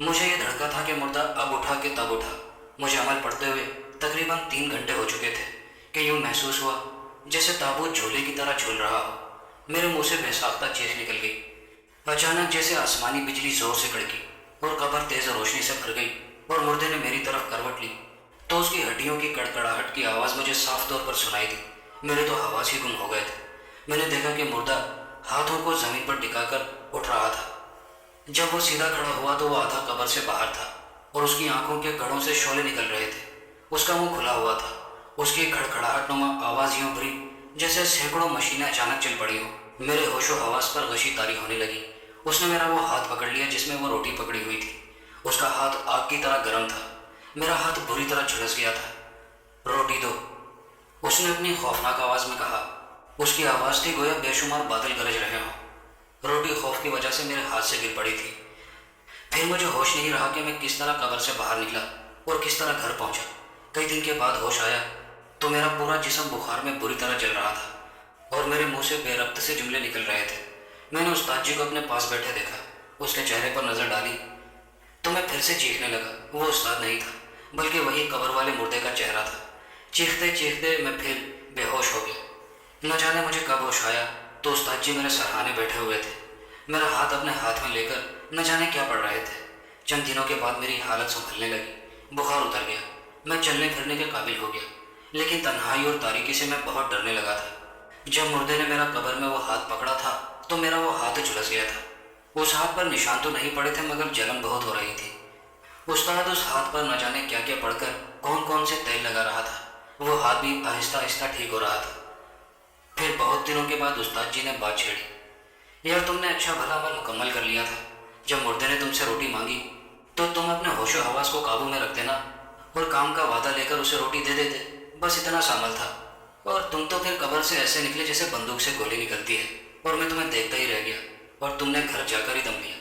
مجھے یہ دھڑکا تھا کہ مردہ اب اٹھا کہ تب اٹھا۔ مجھے عمل پڑھتے ہوئے تقریباً 3 گھنٹے ہو چکے تھے کہ یوں محسوس ہوا جیسے تابوت جھولے کی طرح جھول رہا ہو۔ میرے منہ سے بے ساختہ چیخ نکل گئی۔ اچانک جیسے آسمانی بجلی زور سے کڑکی اور قبر تیز روشنی سے بھر گئی اور مردے نے میری طرف کروٹ لی تو اس کی ہڈیوں کی کڑکڑاہٹ کی آواز مجھے صاف طور پر سنائی دی۔ میرے تو حواس ہی گم ہو گئے تھے۔ میں نے دیکھا کہ مردہ ہاتھوں کو زمین پر ٹکا کر اٹھ رہا تھا۔ جب وہ سیدھا کھڑا ہوا تو وہ آدھا قبر سے باہر تھا اور اس کی آنکھوں کے کڑوں سے شعلے نکل رہے تھے۔ اس کا منہ کھلا ہوا تھا۔ اس کی کھڑکھڑاہٹ نما آواز یوں بھری جیسے سینکڑوں مشینیں اچانک چل پڑی ہوں۔ میرے ہوش و حواس پر غشی طاری ہونے لگی۔ اس نے میرا وہ ہاتھ پکڑ لیا جس میں وہ روٹی پکڑی ہوئی تھی۔ اس کا ہاتھ آگ کی طرح گرم تھا۔ میرا ہاتھ بری طرح جھلس گیا تھا۔ روٹی دو، اس نے اپنی خوفناک آواز میں کہا۔ اس کی آواز تھی گویا بے شمار بادل گرج رہے ہوں۔ روٹی خوف کی وجہ سے میرے ہاتھ سے گر پڑی تھی۔ پھر مجھے ہوش نہیں رہا کہ میں کس طرح قبر سے باہر نکلا اور کس طرح گھر پہنچا۔ کئی دن کے بعد ہوش آیا تو میرا پورا جسم بخار میں بری طرح جل رہا تھا और मेरे मुंह से बेरब्त से जुमले निकल रहे थे। मैंने उस्ताद जी को अपने पास बैठे देखा, उसके चेहरे पर नज़र डाली तो मैं फिर से चीखने लगा। वो उस्ताद नहीं था, बल्कि वही कब्र वाले मुर्दे का चेहरा था। चीखते चीखते मैं फिर बेहोश हो गया। न जाने मुझे कब होश आया तो उस्ताद जी मेरे सरहाने बैठे हुए थे, मेरा हाथ अपने हाथ में लेकर न जाने क्या पढ़ रहे थे। चंद दिनों के बाद मेरी हालत संभलने लगी, बुखार उतर गया, मैं चलने फिरने के काबिल हो गया। लेकिन तन्हाई और तारीकी से मैं बहुत डरने लगा था। जब मुर्दे ने मेरा कब्र में वो हाथ पकड़ा था तो मेरा वो हाथ झुलस गया था। उस हाथ पर निशान तो नहीं पड़े थे, मगर जलन बहुत हो रही थी। उस्ताद उस हाथ पर न जाने क्या क्या पढ़कर कौन कौन से तेल लगा रहा था। वो हाथ भी आहिस्ता आहिस्ता ठीक हो रहा था। फिर बहुत दिनों के बाद उस्ताद जी ने बात छेड़ी, यार तुमने अच्छा भला अमल मुकम्मल कर लिया था। जब मुर्दे ने तुमसे रोटी मांगी तो तुम अपने होशो हवास को काबू में रख देना और काम का वादा लेकर उसे रोटी दे देते, बस इतना शामिल था। और तुम तो फिर कब्र से ऐसे निकले जैसे बंदूक से गोली निकलती है, और मैं तुम्हें देखता ही रह गया। और तुमने घर जाकर ही दम लिया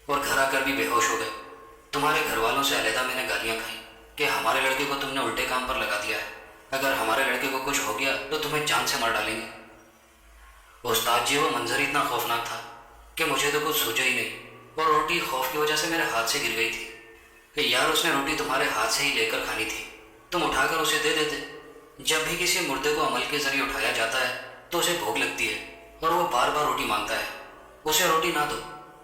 और घर आकर भी बेहोश हो गए। तुम्हारे घर वालों से अलहदा मैंने गालियाँ खाई कि हमारे लड़के को तुमने उल्टे काम पर लगा दिया है, अगर हमारे लड़के को कुछ हो गया तो तुम्हें जान से मार डालेंगे। उस्ताद जी, वो मंजर इतना खौफनाक था कि मुझे तो कुछ सूझा ही नहीं, और रोटी खौफ की वजह से मेरे हाथ से गिर गई थी। कि यार उसने रोटी तुम्हारे हाथ से ही लेकर खानी थी, तुम उठाकर उसे दे देते। जब भी किसी मुर्दे को अमल के जरिए उठाया जाता है तो उसे भूख लगती है और वो बार बार रोटी मांगता है। उसे रोटी ना दो,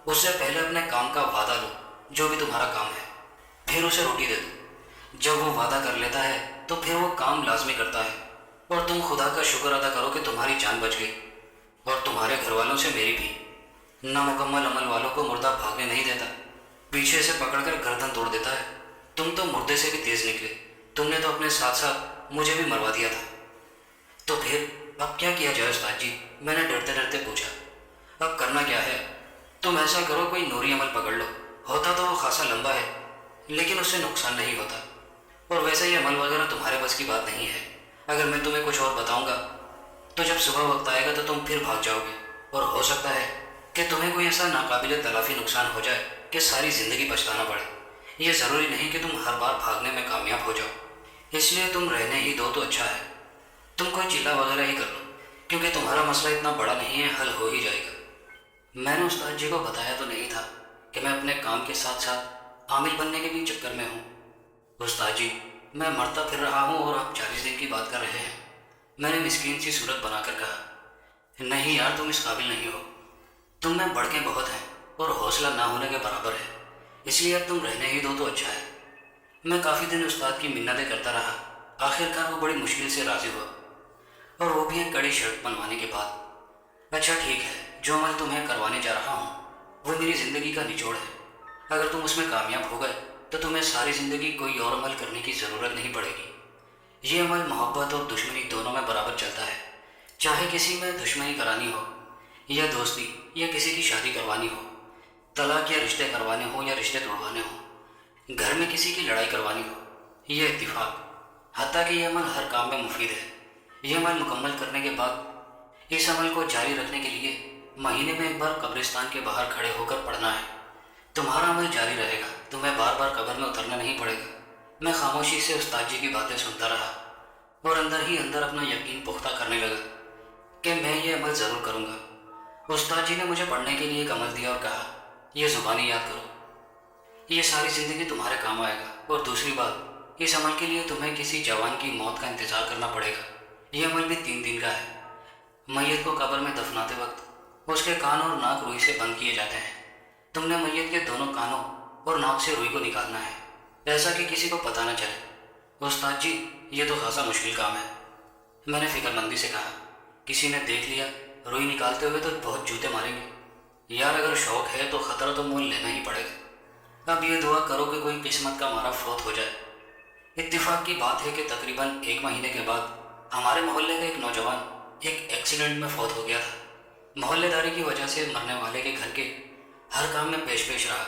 उससे पहले अपने काम का वादा लो, जो भी तुम्हारा काम है, फिर उसे रोटी दे दो। जब वो वादा कर लेता है तो फिर वो काम लाजमी करता है, और तुम खुदा का शुक्र अदा करो कि तुम्हारी जान बच गई, और तुम्हारे घर वालों से मेरी भी। नामुकम्मल अमल वालों को मुर्दा भागने नहीं देता, पीछे से पकड़कर गर्दन तोड़ देता है। तुम तो मुर्दे से भी तेज निकले, तुमने तो अपने साथ साथ मुझे भी मरवा दिया था। तो फिर अब क्या किया जाए उस्ताद जी, मैंने डरते डरते पूछा। अब करना क्या है, तुम ऐसा करो कोई नूरी अमल पकड़ लो, होता तो वो खासा लंबा है लेकिन उससे नुकसान नहीं होता, और वैसे ही अमल वगैरह तुम्हारे बस की बात नहीं है। अगर मैं तुम्हें कुछ और बताऊंगा तो जब सुबह वक्त आएगा तो तुम फिर भाग जाओगे, और हो सकता है कि तुम्हें कोई ऐसा नाकाबिले तलाफी नुकसान हो जाए कि सारी ज़िंदगी पछताना पड़े। ये ज़रूरी नहीं कि तुम हर बार भागने में कामयाब हो जाओ, इसलिए तुम रहने ही दो तो अच्छा है। तुम कोई चिल्ला वगैरह ही कर लो, क्योंकि तुम्हारा मसला इतना बड़ा नहीं है, हल हो ही जाएगा। मैंने उस्ताद जी को बताया तो नहीं था कि मैं अपने काम के साथ साथ आमिल बनने के भी चक्कर में हूँ। उस्ताद जी, मैं मरता फिर रहा हूँ और आप 40 दिन की बात कर रहे हैं, मैंने मिस्कीन सी सूरत बनाकर कहा। नहीं यार, तुम इस काबिल नहीं हो, तुम में बढ़ के बहुत हैं और हौसला ना होने के बराबर है, इसलिए अब तुम रहने ही दो तो अच्छा है। मैं काफ़ी दिन उस्ताद की मिन्नतें करता रहा, आखिरकार वो बड़ी मुश्किल से राज़ी हुआ, और वो भी एक कड़ी शर्त मनवाने के बाद। अच्छा ठीक है, जो अमल तुम्हें करवाने जा रहा हूँ वो मेरी ज़िंदगी का निचोड़ है। अगर तुम उसमें कामयाब हो गए तो तुम्हें सारी ज़िंदगी कोई और अमल करने की ज़रूरत नहीं पड़ेगी। ये अमल मोहब्बत और दुश्मनी दोनों में बराबर चलता है, चाहे किसी में दुश्मनी करानी हो या दोस्ती, या किसी की शादी करवानी हो, तलाक या रिश्ते करवाने हो या रिश्ते तोड़वाने हो, घर में किसी की लड़ाई करवानी हो, यह इत्तिफाक, हत्ता कि यह अमल हर काम में मुफीद है। यह अमल मुकम्मल करने के बाद इस अमल को जारी रखने के लिए महीने में एक बार कब्रिस्तान के बाहर खड़े होकर पढ़ना है। तुम्हारा अमल जारी रहेगा, तुम्हें बार बार कब्र में उतरना नहीं पड़ेगा। मैं खामोशी से उस्ताद जी की बातें सुनता रहा और अंदर ही अंदर अपना यकीन पुख्ता करने लगा कि मैं ये अमल ज़रूर करूँगा। उस्ताद जी ने मुझे पढ़ने के लिए एक अमल दिया और कहा, यह ज़ुबानी याद करो, ये सारी ज़िंदगी तुम्हारे काम आएगा। और दूसरी बात, इस अमल के लिए तुम्हें किसी जवान की मौत का इंतज़ार करना पड़ेगा। यह अमल भी 3 दिन का है। मैयत को कब्र में दफनाते वक्त उसके कान और नाक रुई से बंद किए जाते हैं। तुमने मैयत के दोनों कानों और नाक से रुई को निकालना है, ऐसा कि किसी को पता न चले। उस्ताद जी, ये तो खासा मुश्किल काम है, मैंने फिक्रमंदी से कहा। किसी ने देख लिया रुई निकालते हुए तो बहुत जूते मारेंगे। यार अगर शौक है तो ख़तरा तो मोल लेना ही पड़ेगा। अब ये दुआ करो कि कोई किस्मत का मारा फौत हो जाए। इत्तिफाक की बात है कि तकरीबन 1 महीने के बाद हमारे मोहल्ले का एक नौजवान एक एक्सीडेंट में फौत हो गया था। मोहल्लेदारी की वजह से मरने वाले के घर के हर काम में पेश पेश रहा।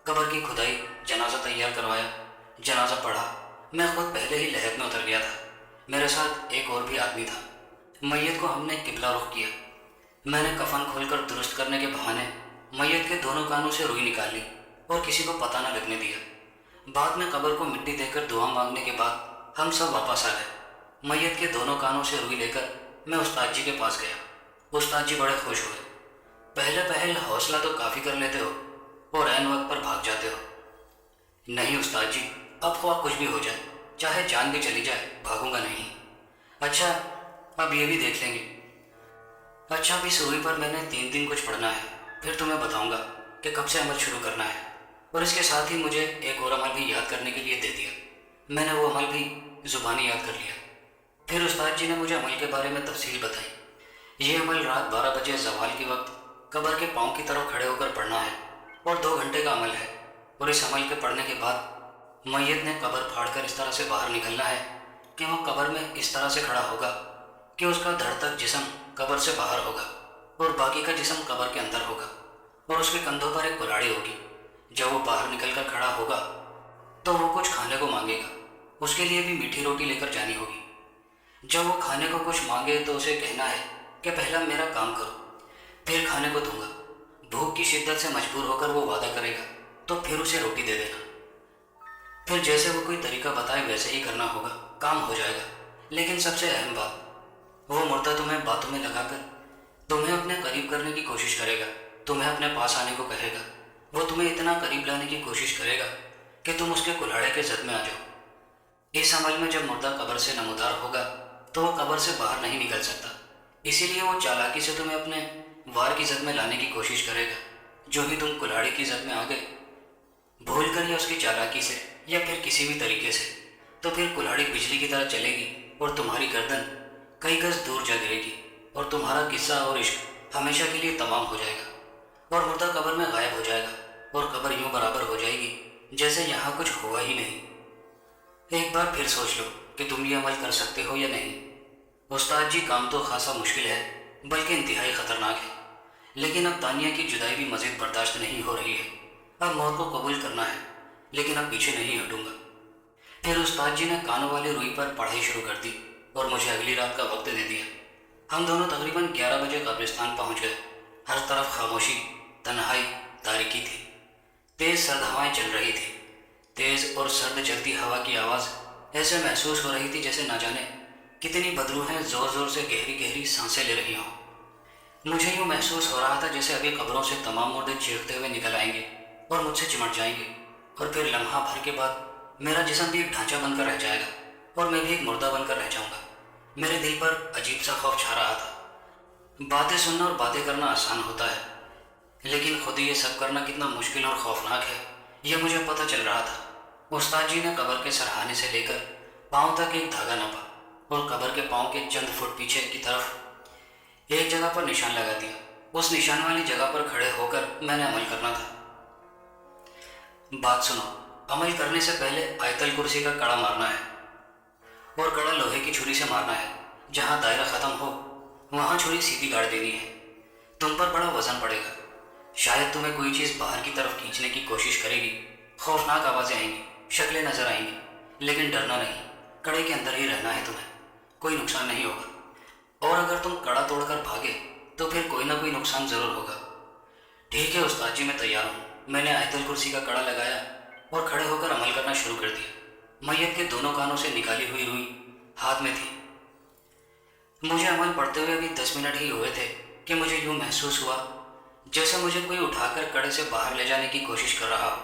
कब्र की खुदाई, जनाजा तैयार करवाया, जनाजा पढ़ा। मैं खुद पहले ही लहद में उतर गया था, मेरे साथ एक और भी आदमी था। मैयत को हमने किबला रुख किया। मैंने कफन खोलकर दुरुस्त करने के बहाने मैयत के दोनों कानों से रुई निकाल ली और किसी को पता न लगने दिया। बाद में कब्र को मिट्टी देकर दुआ मांगने के बाद हम सब वापस आ गए। मैयत के दोनों कानों से रुई लेकर میں استاد جی کے پاس گیا۔ استاد جی بڑے خوش ہوئے۔ پہلے پہل حوصلہ تو کافی کر لیتے ہو اور عین وقت پر بھاگ جاتے ہو۔ نہیں استاد جی، اب خواہ کچھ بھی ہو جائے، چاہے جان بھی چلی جائے، بھاگوں گا نہیں۔ اچھا، اب یہ بھی دیکھ لیں گے۔ اچھا، ابھی سوئی پر میں نے 3 دن کچھ پڑھنا ہے، پھر تمہیں بتاؤں گا کہ کب سے عمل شروع کرنا ہے، اور اس کے ساتھ ہی مجھے ایک اور عمل بھی یاد کرنے کے لیے دے دیا۔ میں نے وہ عمل بھی زبانی یاد کر لیا۔ پھر استاد جی نے مجھے عمل کے بارے میں تفصیل بتائی۔ یہ عمل رات 12 بجے زوال کے وقت قبر کے پاؤں کی طرف کھڑے ہو کر پڑھنا ہے، اور 2 گھنٹے کا عمل ہے، اور اس عمل کے پڑھنے کے بعد میت نے قبر پھاڑ کر اس طرح سے باہر نکلنا ہے کہ وہ قبر میں اس طرح سے کھڑا ہوگا کہ اس کا دھڑ تک جسم قبر سے باہر ہوگا اور باقی کا جسم قبر کے اندر ہوگا، اور اس کے کندھوں پر ایک کلاڑی ہوگی۔ جب وہ باہر نکل کر کھڑا ہوگا تو وہ کچھ کھانے کو مانگے گا، اس کے لیے بھی میٹھی روٹی لے کر جانی ہوگی۔ جب وہ کھانے کو کچھ مانگے تو اسے کہنا ہے کہ پہلا میرا کام کرو، پھر کھانے کو دوں گا۔ بھوک کی شدت سے مجبور ہو کر وہ وعدہ کرے گا تو پھر اسے روٹی دے دینا۔ پھر جیسے وہ کوئی طریقہ بتائے ویسے ہی کرنا ہوگا، کام ہو جائے گا۔ لیکن سب سے اہم بات، وہ مردہ تمہیں باتوں میں لگا کر تمہیں اپنے قریب کرنے کی کوشش کرے گا، تمہیں اپنے پاس آنے کو کہے گا، وہ تمہیں اتنا قریب لانے کی کوشش کرے گا کہ تم اس کے کلاڑے کے زد میں آ جاؤ۔ اس عمل میں جب مردہ قبر سے نمودار ہوگا تو وہ قبر سے باہر نہیں نکل سکتا، اسی لیے وہ چالاکی سے تمہیں اپنے وار کی زد میں لانے کی کوشش کرے گا۔ جو ہی تم کلاڑی کی زد میں آ گئے، بھول کر یا اس کی چالاکی سے یا پھر کسی بھی طریقے سے، تو پھر کلاڑی بجلی کی طرح چلے گی اور تمہاری گردن کئی گز دور جا گرے گی، اور تمہارا قصہ اور عشق ہمیشہ کے لیے تمام ہو جائے گا، اور مردہ قبر میں غائب ہو جائے گا، اور قبر یوں برابر ہو جائے گی جیسے یہاں کچھ ہوا ہی نہیں۔ ایک بار پھر سوچ لو کہ تم یہ عمل کر سکتے ہو یا نہیں۔ استاد جی، کام تو خاصا مشکل ہے، بلکہ انتہائی خطرناک ہے، لیکن اب تانیہ کی جدائی بھی مزید برداشت نہیں ہو رہی ہے۔ اب موت کو قبول کرنا ہے، لیکن اب پیچھے نہیں ہٹوں گا۔ پھر استاد جی نے کانوں والی روئی پر پڑھائی شروع کر دی اور مجھے اگلی رات کا وقت دے دیا۔ ہم دونوں تقریباً 11 بجے قبرستان پہنچ گئے۔ ہر طرف خاموشی، تنہائی، تاریکی تھی۔ تیز سرد ہوائیں چل رہی تھی۔ تیز اور سرد چلتی ہوا کی آواز ایسے محسوس ہو رہی تھی جیسے نہ جانے کتنی بدروحیں زور زور سے گہری گہری سانسیں لے رہی ہوں۔ مجھے یوں محسوس ہو رہا تھا جیسے ابھی قبروں سے تمام مردے چیختے ہوئے نکل آئیں گے اور مجھ سے چمٹ جائیں گے، اور پھر لمحہ بھر کے بعد میرا جسم بھی ایک ڈھانچہ بن کر رہ جائے گا اور میں بھی ایک مردہ بن کر رہ جاؤں گا۔ میرے دل پر عجیب سا خوف چھا رہا تھا۔ باتیں سننا اور باتیں کرنا آسان ہوتا ہے، لیکن خود یہ سب کرنا کتنا مشکل اور خوفناک ہے یہ مجھے پتہ چل رہا تھا۔ استاد جی نے قبر کے سرہانے سے لے کر پاؤں تک ایک دھاگا ناپا اور قبر کے پاؤں کے چند فٹ پیچھے کی طرف ایک جگہ پر نشان لگا دیا۔ اس نشان والی جگہ پر کھڑے ہو کر میں نے عمل کرنا تھا۔ بات سنو، عمل کرنے سے پہلے آیت الکرسی کا کڑا مارنا ہے، اور کڑا لوہے کی چھری سے مارنا ہے۔ جہاں دائرہ ختم ہو وہاں چھری سیدھی گاڑ دینی ہے۔ تم پر بڑا وزن پڑے گا، شاید تمہیں کوئی چیز باہر کی طرف کھینچنے کی کوشش کرے گی، خوفناک آوازیں آئیں گی، شکلیں نظر آئیں گی، لیکن ڈرنا نہیں، کڑے کے اندر ہی رہنا ہے تمہیں، کوئی نقصان نہیں ہوگا، اور اگر تم کڑا توڑ کر بھاگے تو پھر کوئی نہ کوئی نقصان ضرور ہوگا۔ ٹھیک ہے استاد جی، میں تیار ہوں۔ میں نے آیت الکرسی کا کڑا لگایا اور کھڑے ہو کر عمل کرنا شروع کر دیا۔ میت کے دونوں کانوں سے نکالی ہوئی روئی ہاتھ میں تھی۔ مجھے عمل پڑھتے ہوئے ابھی 10 منٹ ہی ہوئے تھے کہ مجھے یوں محسوس ہوا جیسے مجھے کوئی اٹھا کر کڑے سے باہر لے جانے کی کوشش کر رہا ہو،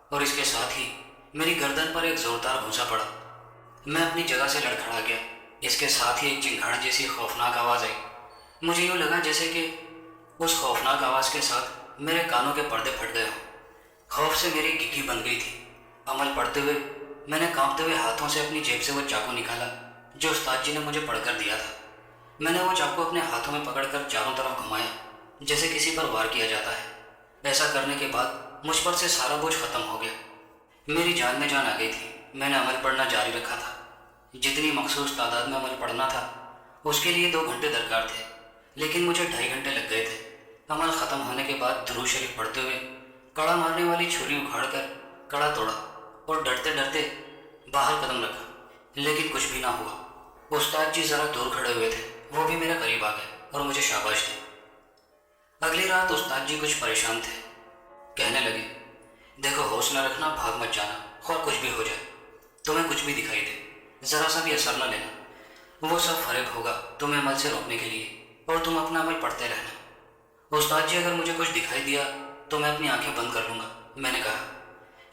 اور اس کے ساتھ ہی میری گردن پر ایک زوردار گھونسا پڑا۔ میں اپنی جگہ سے لڑکھڑا گیا۔ اس کے ساتھ ہی ایک چنگھاڑ جیسی خوفناک آواز آئی۔ مجھے یوں لگا جیسے کہ اس خوفناک آواز کے ساتھ میرے کانوں کے پردے پھٹ گئے ہوں۔ خوف سے میری گھگی بن گئی تھی۔ عمل پڑھتے ہوئے میں نے کانپتے ہوئے ہاتھوں سے اپنی جیب سے وہ چاقو نکالا جو استاد جی نے مجھے پڑھ کر دیا تھا۔ میں نے وہ چاقو اپنے ہاتھوں میں پکڑ کر چاروں طرف گھمایا جیسے کسی پر وار کیا جاتا ہے۔ ایسا کرنے کے بعد مجھ پر سے سارا بوجھ ختم ہو گیا۔ میری جان میں جان آ گئی تھی۔ میں نے عمل پڑھنا جاری رکھا تھا۔ جتنی مخصوص تعداد میں عمل پڑھنا تھا اس کے لیے 2 گھنٹے درکار تھے، لیکن مجھے 2.5 گھنٹے لگ گئے تھے۔ عمل ختم ہونے کے بعد درود شریف پڑھتے ہوئے کڑا مارنے والی چھری اکھاڑ کر کڑا توڑا اور ڈرتے ڈرتے باہر قدم رکھا، لیکن کچھ بھی نہ ہوا۔ استاد جی ذرا دور کھڑے ہوئے تھے، وہ بھی میرے قریب آ گئے اور مجھے شاباش دی۔ اگلی رات استاد جی کچھ پریشان تھے۔ کہنے لگے، دیکھو حوصلہ رکھنا، بھاگ مت جانا، خواہ کچھ بھی ہو جائے، تمہیں کچھ بھی دکھائی دے، ذرا سا بھی اثر نہ لینا۔ वो सब फर्क होगा तुम्हें अमल से रोकने के लिए, और तुम अपना अमल पढ़ते रहना। उस्ताद जी, अगर मुझे कुछ दिखाई दिया तो मैं अपनी आंखें बंद कर लूँगा, मैंने कहा।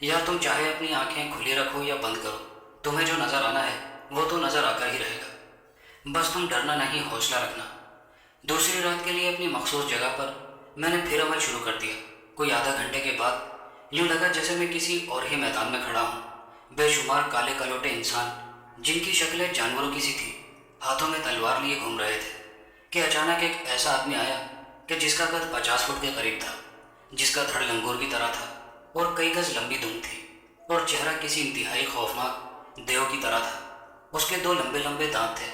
या तुम चाहे अपनी आंखें खुली रखो या बंद करो, तुम्हें जो नज़र आना है वो तो नज़र आकर ही रहेगा। बस तुम डरना नहीं, हौसला रखना। दूसरी रात के लिए अपनी मखसूस जगह पर मैंने फिर अमल शुरू कर दिया। कोई आधा घंटे के बाद यूँ लगा जैसे मैं किसी और ही मैदान में खड़ा हूँ। बेशुमार काले कलोटे इंसान जिनकी शक्लें जानवरों की सी थी, हाथों में तलवार लिए घूम रहे थे, कि अचानक एक ऐसा आदमी आया कि जिसका कद 50 फुट के करीब था, जिसका धड़ लंगूर की तरह था और कई गज लंबी दुम थी, और चेहरा किसी इंतहाई खौफनाक देव की तरह था। उसके 2 लंबे लंबे दांत थे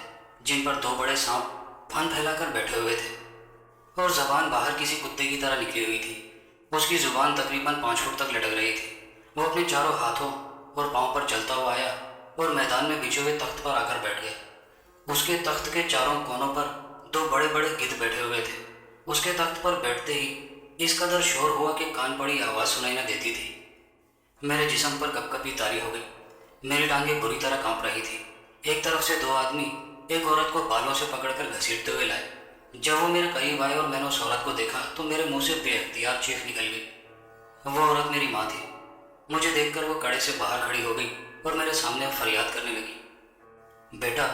जिन पर 2 बड़े सांप फन फैलाकर बैठे हुए थे, और जबान बाहर किसी कुत्ते की तरह निकली हुई थी। उसकी जुबान तकरीबन 5 फुट तक लटक रही थी। वो अपने चारों हाथों और पांव पर चलता हुआ आया और मैदान में बिछे हुए तख्त पर आकर बैठ गया। उसके तख्त के चारों कोनों पर 2 बड़े बड़े गिद्ध बैठे हुए थे। उसके तख्त पर बैठते ही इस कदर शोर हुआ कि कान पड़ी आवाज़ सुनाई न देती थी। मेरे जिस्म पर कपकपी तारी हो गई। मेरी टांगें बुरी तरह कांप रही थी। एक तरफ से 2 आदमी एक औरत को बालों से पकड़कर घसीटते हुए लाए। जब वो मेरे करीब आए और मैंने उस औरत को देखा तो मेरे मुंह से बेअख्तियार चीख निकल गई। वो औरत मेरी माँ थी। मुझे देखकर वो कड़े से बाहर खड़ी हो गई और मेरे सामने फरियाद करने लगी, बेटा,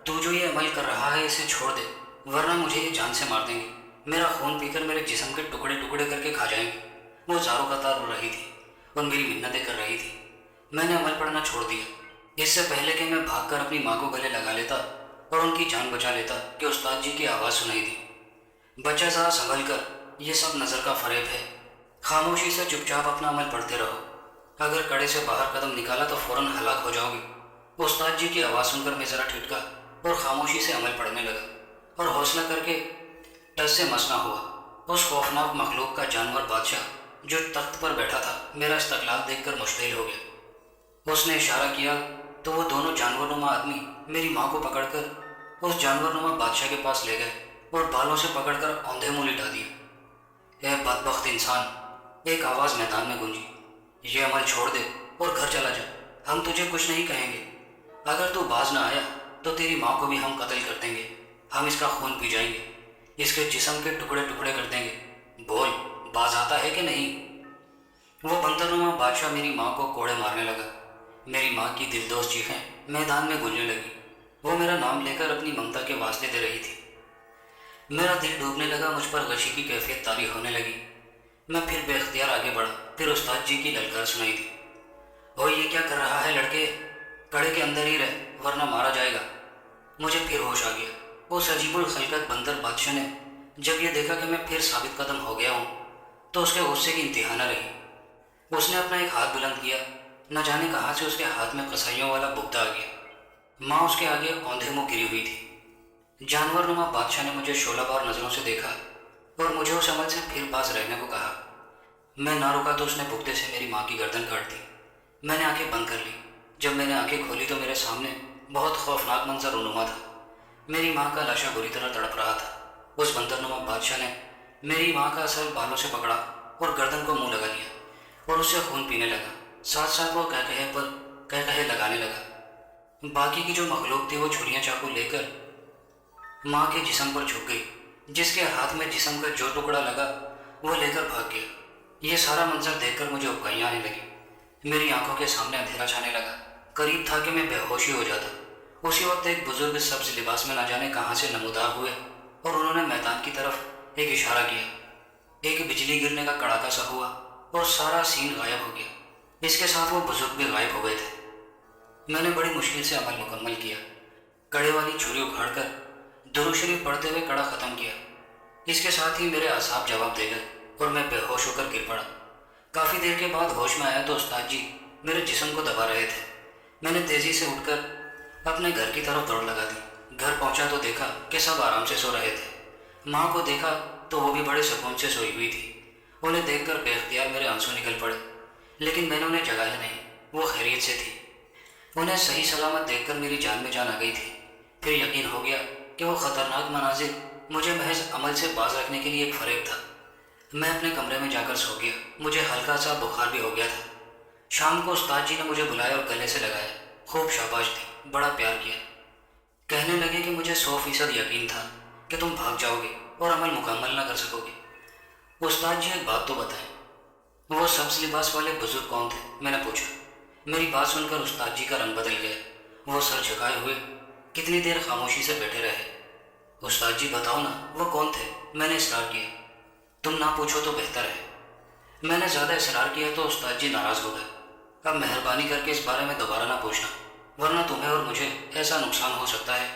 तू जो ये अमल कर रहा है इसे छोड़ दे, वरना मुझे ये जान से मार देंगे। मेरा खून पीकर मेरे जिस्म के टुकड़े टुकड़े करके खा जाएंगे। वो ज़ारों कतार रो रही थी और मेरी मिन्नतें कर रही थी। मैंने अमल पढ़ना छोड़ दिया। इससे पहले कि मैं भागकर अपनी माँ को गले लगा लेता और उनकी जान बचा लेता कि उस्ताद जी की आवाज़ सुनाई दी, बच्चा ज़रा संभल कर, ये सब नज़र का फ़रेब है। खामोशी से चुपचाप अपना अमल पढ़ते रहो। अगर कड़े से बाहर कदम निकाला तो फ़ौरन हलाक हो जाओगे। उस्ताद जी की आवाज़ सुनकर मैं ज़रा ठिठका और खामोशी से अमल पढ़ने लगा, और हौसला करके टस से मस ना हुआ। उस खौफनाक मखलूक का जानवर बादशाह जो तख्त पर बैठा था मेरा इस्तक़लाल देखकर मुश्तिल हो गया। उसने इशारा किया तो वो दोनों जानवरनुमा आदमी मेरी माँ को पकड़कर उस जानवरनुमा बादशाह के पास ले गए और बालों से पकड़कर औंधे मुँह लिटा दिया। ए बदबख्त इंसान, एक आवाज़ मैदान में गूंजी, ये अमल छोड़ दे और घर चला जा, हम तुझे कुछ नहीं कहेंगे। अगर तू बाज ना आया तो तेरी माँ को भी हम कत्ल कर देंगे। हम इसका खून पी जाएंगे, इसके जिस्म के टुकड़े टुकड़े कर देंगे। बोल, बाज आता है कि नहीं? वो बंदरनुमा बादशाह मेरी माँ को कोड़े मारने लगा। मेरी माँ की दिलदोज़ चीखें मैदान में गूंजने लगी। वो मेरा नाम लेकर अपनी ममता के वास्ते दे रही थी। मेरा दिल डूबने लगा, मुझ पर गशी की कैफियत तारी होने लगी। मैं फिर बेख्तियार आगे बढ़ा। फिर उस्ताद जी की ललकार सुनाई दी, ओ ये क्या कर रहा है लड़के, कड़े के अंदर ही रह वरना मारा जाएगा। मुझे फिर होश आ गया। उस अजीबुल खलकत बंदर बादशाह ने जब ये देखा कि मैं फिर साबित कदम हो गया हूँ तो उसके गुस्से की इंतहा न रही। उसने अपना एक हाथ बुलंद किया। न जाने कहाँ से उसके हाथ में कसाइयों वाला बुगदा आ गया। माँ उसके आगे औंधे मुँह गिरी हुई थी। जानवरनुमा बादशाह ने मुझे शोलाबार नज़रों से देखा और मुझे उस अमल से फिर पास रहने को कहा। मैं ना रुका तो उसने बुगदे से मेरी माँ की गर्दन काट दी। मैंने आंखें बंद कर ली। जब मैंने आंखें खोली तो मेरे सामने बहुत खौफनाक मंजर रूनुमा था। मेरी माँ का लाशा बुरी तरह तड़प रहा था। उस बंदरनुमा बादशाह ने मेरी माँ का सर बालों से पकड़ा और गर्दन को मुंह लगा लिया और उससे खून पीने लगा। साथ साथ वो कह कहे लगाने लगा। बाकी की जो मखलूक थी वो छुरियाँ चाकू लेकर माँ के जिस्म पर झुक गई। जिसके हाथ में जिस्म का जो टुकड़ा लगा वो लेकर भाग गया। ये सारा मंजर देखकर मुझे उबकाइयाँ आने लगी। मेरी आंखों के सामने अंधेरा छाने लगा। करीब था कि मैं बेहोशी हो जाता। उसी वक्त एक बुजुर्ग सब्ज लिबास में न जाने कहाँ से नमूदार हुए और उन्होंने मैदान की तरफ एक इशारा किया। एक बिजली गिरने का कड़ाका सा हुआ और सारा सीन गायब हो गया। इसके साथ वो बुजुर्ग भी गायब हो गए थे। मैंने बड़ी मुश्किल से अमल मुकम्मल किया। कड़े वाली छुरी उखाड़कर दुरूद शरीफ पढ़ते हुए कड़ा ख़त्म किया। इसके साथ ही मेरे असाब जवाब दे गए और मैं बेहोश होकर गिर पड़ा। काफ़ी देर के बाद होश में आया तो उस्ताद जी मेरे जिस्म को दबा रहे थे। मैंने तेज़ी से उठकर अपने घर की तरफ दौड़ लगा दी। घर पहुंचा तो देखा कि सब आराम से सो रहे थे। माँ को देखा तो वो भी बड़े सुकून से सोई हुई थी। उन्हें देखकर बेख्तियार मेरे आंसू निकल पड़े, लेकिन मैंने उन्हें जगाया नहीं। वो खैरियत से थी। उन्हें सही सलामत देखकर मेरी जान में जान आ गई थी। फिर यकीन हो गया कि वो ख़तरनाक मनाजिर मुझे महज अमल से बाज रखने के लिए एक फ़रेब था। मैं अपने कमरे में जाकर सो गया। मुझे हल्का सा बुखार भी हो गया था। शाम को उस्ताद जी ने मुझे बुलाया और गले से लगाया। खूब शाबाश दी, बड़ा प्यार किया। कहने लगे कि मुझे 100% यकीन था कि तुम भाग जाओगे और अमल मुकम्मल ना कर सकोगे। उस्ताद जी एक बात तो बताएं, वो सब्ज लिबास वाले बुजुर्ग कौन थे? मैंने पूछा। मेरी बात सुनकर उस्ताद जी का रंग बदल गया। वो सर झुकाए हुए कितनी देर खामोशी से बैठे रहे। उस्ताद जी बताओ ना, वो कौन थे? मैंने इसरार किया। तुम ना पूछो तो बेहतर है। मैंने ज़्यादा इसरार किया तो उस्ताद जी नाराज़ हो गए। अब मेहरबानी करके इस बारे में दोबारा ना पूछना, वरना तुम्हें और मुझे ऐसा नुकसान हो सकता है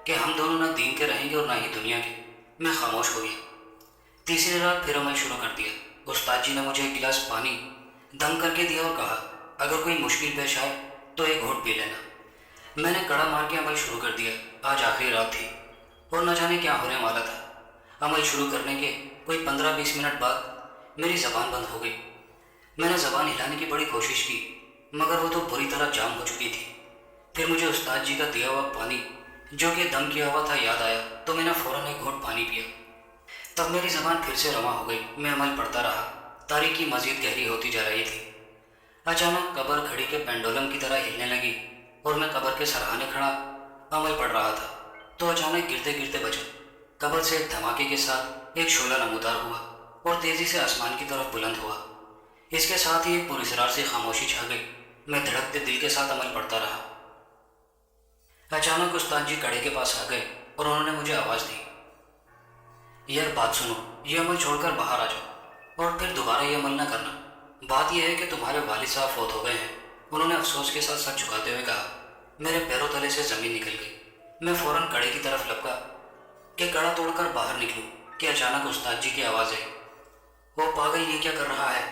कि हम दोनों ना दीन के रहेंगे और ना ही दुनिया के। मैं खामोश हो गया। तीसरी रात फिर अमल शुरू कर दिया। उस्ताद जी ने मुझे एक गिलास पानी दम करके दिया और कहा, अगर कोई मुश्किल पेश आए तो एक घूंट पी लेना। मैंने कड़ा मार के अमल शुरू कर दिया। आज आखिरी रात थी और न जाने क्या होने वाला था। अमल शुरू करने के कोई 15-20 मिनट बाद मेरी ज़बान बंद हो गई। मैंने ज़बान हिलाने की बड़ी कोशिश की, मगर वो तो बुरी तरह जाम हो चुकी थी। फिर मुझे उस्ताद जी का दिया हुआ पानी जो कि दम किया हुआ था याद आया, तो मैंने फ़ौरन एक घूंट पानी पिया। तब मेरी ज़बान फिर से रवा हो गई। मैं अमल पढ़ता रहा। तारीकी मज़ीद गहरी होती जा रही थी। अचानक कब्र घड़ी के पेंडुलम की तरह हिलने लगी और मैं कब्र के सरहाने खड़ा अमल पढ़ रहा था, तो अचानक गिरते गिरते बचा। कब्र से एक धमाके के साथ एक शोला नमूदार हुआ और तेज़ी से आसमान की तरफ बुलंद हुआ। इसके साथ ही एक पुरस्रार से खामोशी छा गई। मैं धड़कते दिल के साथ अमल पढ़ता रहा। अचानक उस्ताद जी कड़े के पास आ गए और उन्होंने मुझे आवाज़ दी, यार बात सुनो, ये अमल छोड़कर बाहर आ जाओ और फिर दोबारा ये अमल न करना। बात यह है कि तुम्हारे वालिद साहब फौत हो गए हैं। उन्होंने अफसोस के साथ सर झुकाते हुए कहा। मेरे पैरों तले से ज़मीन निकल गई। मैं फ़ौरन कड़े की तरफ लपका कि कड़ा तोड़कर बाहर निकलूं कि अचानक उस्ताद जी की आवाज़ आई, वो पागल ये क्या कर रहा है?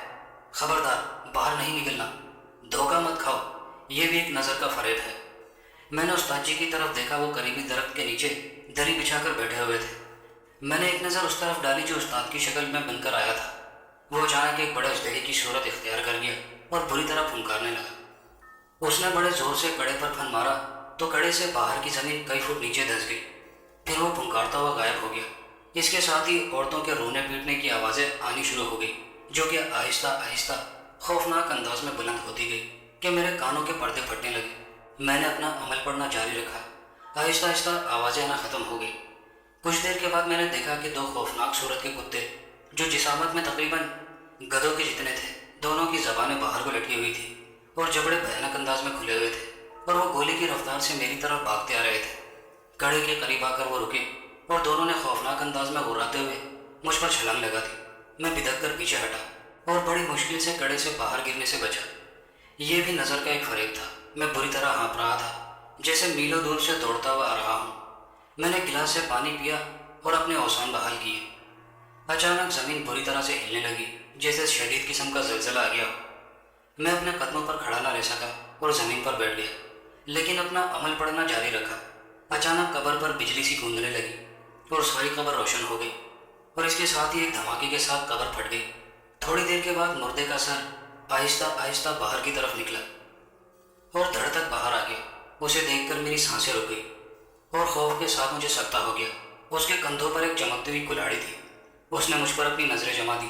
खबरदार बाहर नहीं निकलना, धोखा मत खाओ, ये भी एक नज़र का फ़रेब है। मैंने उस्ताद जी की तरफ देखा। वो करीबी दरख्त के नीचे दरी बिछाकर बैठे हुए थे। मैंने एक नज़र उस तरफ डाली जो उस्ताद की शक्ल में बनकर आया था। वो अचानक एक बड़े अजदहे की सूरत इख्तियार कर गया और बुरी तरह फुंकारने लगा। उसने बड़े ज़ोर से कड़े पर फन मारा तो कड़े से बाहर की ज़मीन कई फुट नीचे धंस गई। फिर वो फुंकारता हुआ गायब हो गया। इसके साथ ही औरतों के रोने पीटने की आवाज़ें आनी शुरू हो गई, जो कि आहिस्ता आहिस्ता खौफनाक अंदाज में बुलंद होती गई कि मेरे कानों के पर्दे फटने लगे। मैंने अपना अमल पढ़ना जारी रखा। आहिस्ता आहिस्ता आवाज़ें आना ख़त्म हो गई। कुछ देर के बाद मैंने देखा कि 2 खौफनाक सूरत के कुत्ते, जो जिसामत में तकरीबन गधों के जितने थे, दोनों की ज़बानें बाहर को लटकी हुई थी और जबड़े भयानक अंदाज में खुले हुए थे, और वो गोली की रफ्तार से मेरी तरफ भागते आ रहे थे। कड़े के करीब आकर वो रुके और दोनों ने खौफनाक अंदाज में गुर्राते हुए मुझ पर छलांग लगा दी। मैं बिदक कर पीछे हटा और बड़ी मुश्किल से कड़े से बाहर गिरने से बचा। ये भी नज़र का एक फरेब था। मैं बुरी तरह हाँफ रहा था, जैसे मीलों दूर से दौड़ता हुआ आ रहा हूँ। मैंने गिलास से पानी पिया और अपने औसान बहाल किए। अचानक ज़मीन बुरी तरह से हिलने लगी, जैसे शदीद किस्म का ज़लज़ला आ गया। मैं अपने कदमों पर खड़ा न रह सका और ज़मीन पर बैठ गया, लेकिन अपना अमल पढ़ना जारी रखा। अचानक कब्र पर बिजली सी गूंजने लगी और सारी कब्र रोशन हो गई, और इसके साथ ही एक धमाके के साथ कब्र फट गई। थोड़ी देर के बाद मुर्दे का सर आहिस्ता आहिस्ता बाहर की तरफ निकला और धड़ तक बाहर आ गया। उसे देखकर मेरी सांसें रुक गई और खौफ के साथ मुझे सकता हो गया। उसके कंधों पर एक चमकती हुई कुल्हाड़ी थी। उसने मुझ पर अपनी नज़रें जमा दी।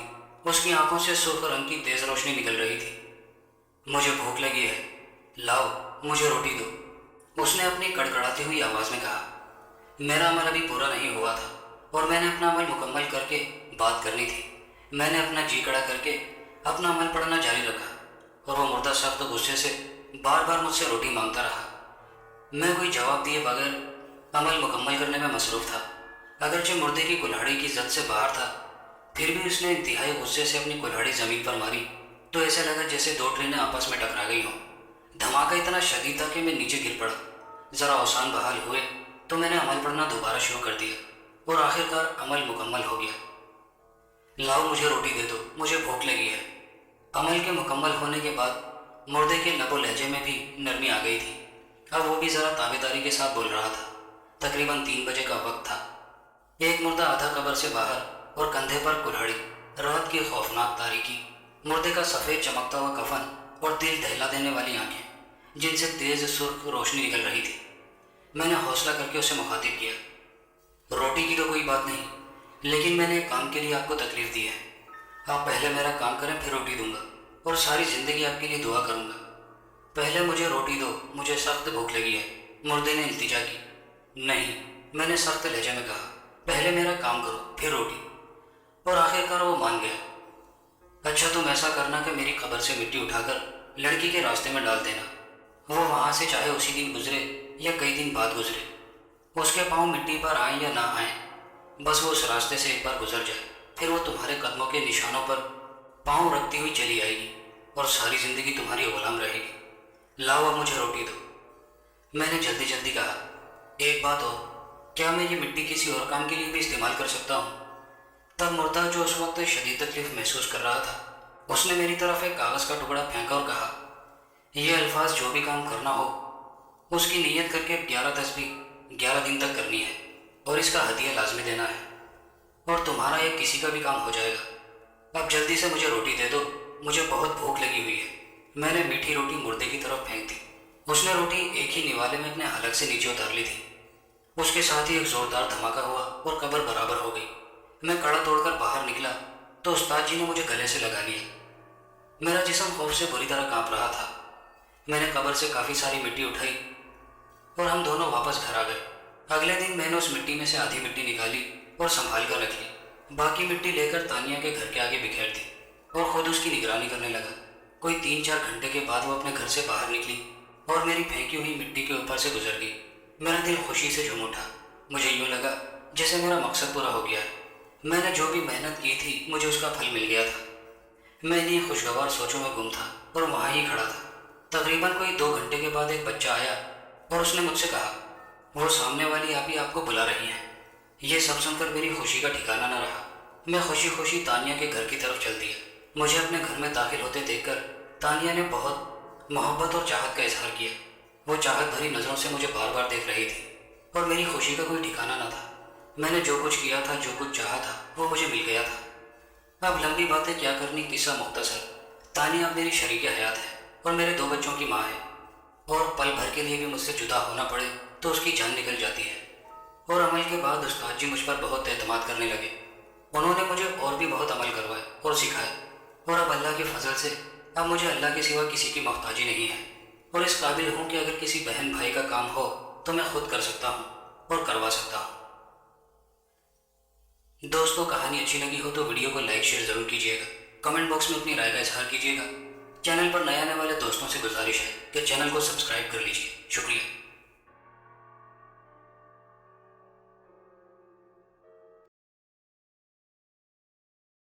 उसकी आंखों से सुर्ख रंग की तेज़ रोशनी निकल रही थी। मुझे भूख लगी है, लाओ मुझे रोटी दो, उसने अपनी कड़कड़ाती हुई आवाज़ में कहा। मेरा अमल अभी पूरा नहीं हुआ था और मैंने अपना अमल मुकम्मल करके बात करनी थी। मैंने अपना जी कड़ा करके अपना अमल पढ़ना जारी रखा और वो मुर्दा साहब तो गुस्से से बार बार मुझसे रोटी मांगता रहा। मैं कोई जवाब दिए बगैर अमल मुकम्मल करने में मसरूफ़ था। अगरचे मुर्दे की कुल्हाड़ी की जद से बाहर था, फिर भी उसने इंतहाई गुस्से से अपनी कुल्हाड़ी ज़मीन पर मारी तो ऐसा लगा जैसे 2 ट्रेनें आपस में टकरा गई हों। धमाका इतना शदीद था कि मैं नीचे गिर पड़ा। ज़रा औसान बहाल हुए तो मैंने अमल पढ़ना दोबारा शुरू कर दिया और आखिरकार अमल मुकम्मल हो गया। लाओ मुझे रोटी दे दो, मुझे भूख लगी है। अमल के मुकम्मल होने के बाद मुर्दे के लबो लहजे में भी नरमी आ गई थी। अब वो भी ज़रा ताबेदारी के साथ बोल रहा था। तकरीबन 3 बजे का वक्त था। एक मुर्दा आधा कब्र से बाहर और कंधे पर कुल्हाड़ी, रात की खौफनाक तारीकी, मुर्दे का सफ़ेद चमकता हुआ कफन और दिल दहला देने वाली आंखें, जिनसे तेज़ सुर्ख रोशनी निकल रही थी। मैंने हौसला करके उसे मुखातिब किया, रोटी की तो कोई बात नहीं, लेकिन मैंने एक काम के लिए आपको तकलीफ़ दी है। आप पहले मेरा काम करें, फिर रोटी दूंगा और सारी ज़िंदगी आपके लिए दुआ करूंगा। पहले मुझे रोटी दो, मुझे सख्त भूख लगी है, मुर्दे ने इल्तिजा की। नहीं, मैंने सख्त लहजे में कहा। पहले मेरा काम करो फिर रोटी। और आखिरकार वो मान गया। अच्छा, तुम ऐसा करना कि मेरी कब्र से मिट्टी उठाकर लड़की के रास्ते में डाल देना। वो वहाँ से चाहे उसी दिन गुजरे या कई दिन बाद गुजरे, उसके पाँव मिट्टी पर आए या ना आए, बस वो उस रास्ते से एक बार गुजर जाए। फिर वो तुम्हारे कदमों के निशानों पर पाँव रखती हुई चली आएगी और सारी जिंदगी तुम्हारी गुलाम रहेगी। लाओ अब मुझे रोटी दो। मैंने जल्दी जल्दी कहा, एक बात और, क्या मैं ये मिट्टी किसी और काम के लिए भी इस्तेमाल कर सकता हूँ? तब मुर्दा, जो उस वक्त शदीद तकलीफ महसूस कर रहा था, उसने मेरी तरफ एक कागज़ का टुकड़ा फेंका और कहा, ये अल्फाज जो भी काम करना हो उसकी नीयत करके 11 तस्बीह 11 दिन तक करनी है और इसका हदिया लाजमी देना है, और तुम्हारा एक किसी का भी काम हो जाएगा। अब जल्दी से मुझे रोटी दे दो, मुझे बहुत भूख लगी हुई है। मैंने मीठी रोटी मुर्दे की तरफ फेंक दी। उसने रोटी एक ही निवाले में अपने हलक से नीचे उतार ली थी। उसके साथ ही एक जोरदार धमाका हुआ और कब्र बराबर हो गई। मैं कड़ा तोड़कर बाहर निकला तो उस्ताद जी ने मुझे गले से लगा लिया। मेरा जिस्म खौफ से बुरी तरह कांप रहा था। मैंने कब्र से काफ़ी सारी मिट्टी उठाई और हम दोनों वापस घर आ गए। अगले दिन मैंने उस मिट्टी में से आधी मिट्टी निकाली और संभाल कर रख ली। बाकी मिट्टी लेकर तानिया के घर के आगे बिखेर दी और खुद उसकी निगरानी करने लगा। कोई 3-4 घंटे के बाद वो अपने घर से बाहर निकली और मेरी फेंकी हुई मिट्टी के ऊपर से गुजर गई। मेरा दिल खुशी से झूम उठा। मुझे यूँ लगा जैसे मेरा मकसद पूरा हो गया है। मैंने जो भी मेहनत की थी मुझे उसका फल मिल गया था। मैं इन्हीं खुशगवार सोचों में गुम था और वहाँ ही खड़ा था। तकरीबन कोई 2 घंटे के बाद एक बच्चा आया और उसने मुझसे कहा, वो सामने वाली आप ही आपको बुला रही हैं। ये सब सुनकर मेरी खुशी का ठिकाना न रहा। मैं खुशी खुशी तानिया के घर की तरफ चल दिया। मुझे अपने घर में दाखिल होते देखकर तानिया ने बहुत मोहब्बत और चाहत का इजहार किया। वो चाहत भरी नज़रों से मुझे बार बार देख रही थी और मेरी खुशी का कोई ठिकाना न था। मैंने जो कुछ किया था, जो कुछ चाहा था, वो मुझे मिल गया था। अब लंबी बातें क्या करनी, किस्सा मुख्तसर। तानिया अब मेरी शरीक हयात है और मेरे 2 बच्चों की माँ है, और पल भर के लिए भी मुझसे जुदा होना पड़े तो उसकी जान निकल जाती है। और अमल के बाद उस्ताद जी मुझ पर बहुत एतमाद करने लगे। उन्होंने मुझे और भी बहुत अमल करवाए और सिखाए, और अब अल्लाह के फजल से अब मुझे अल्लाह के सिवा किसी की मोहताजी नहीं है, और इस काबिल हूँ कि अगर किसी बहन भाई का काम हो तो मैं खुद कर सकता हूँ और करवा सकता हूँ। दोस्तों, कहानी अच्छी लगी हो तो वीडियो को लाइक शेयर ज़रूर कीजिएगा। कमेंट बॉक्स में अपनी राय का इजहार कीजिएगा। चैनल पर नए आने वाले दोस्तों से गुजारिश है कि चैनल को सब्सक्राइब कर लीजिए। शुक्रिया।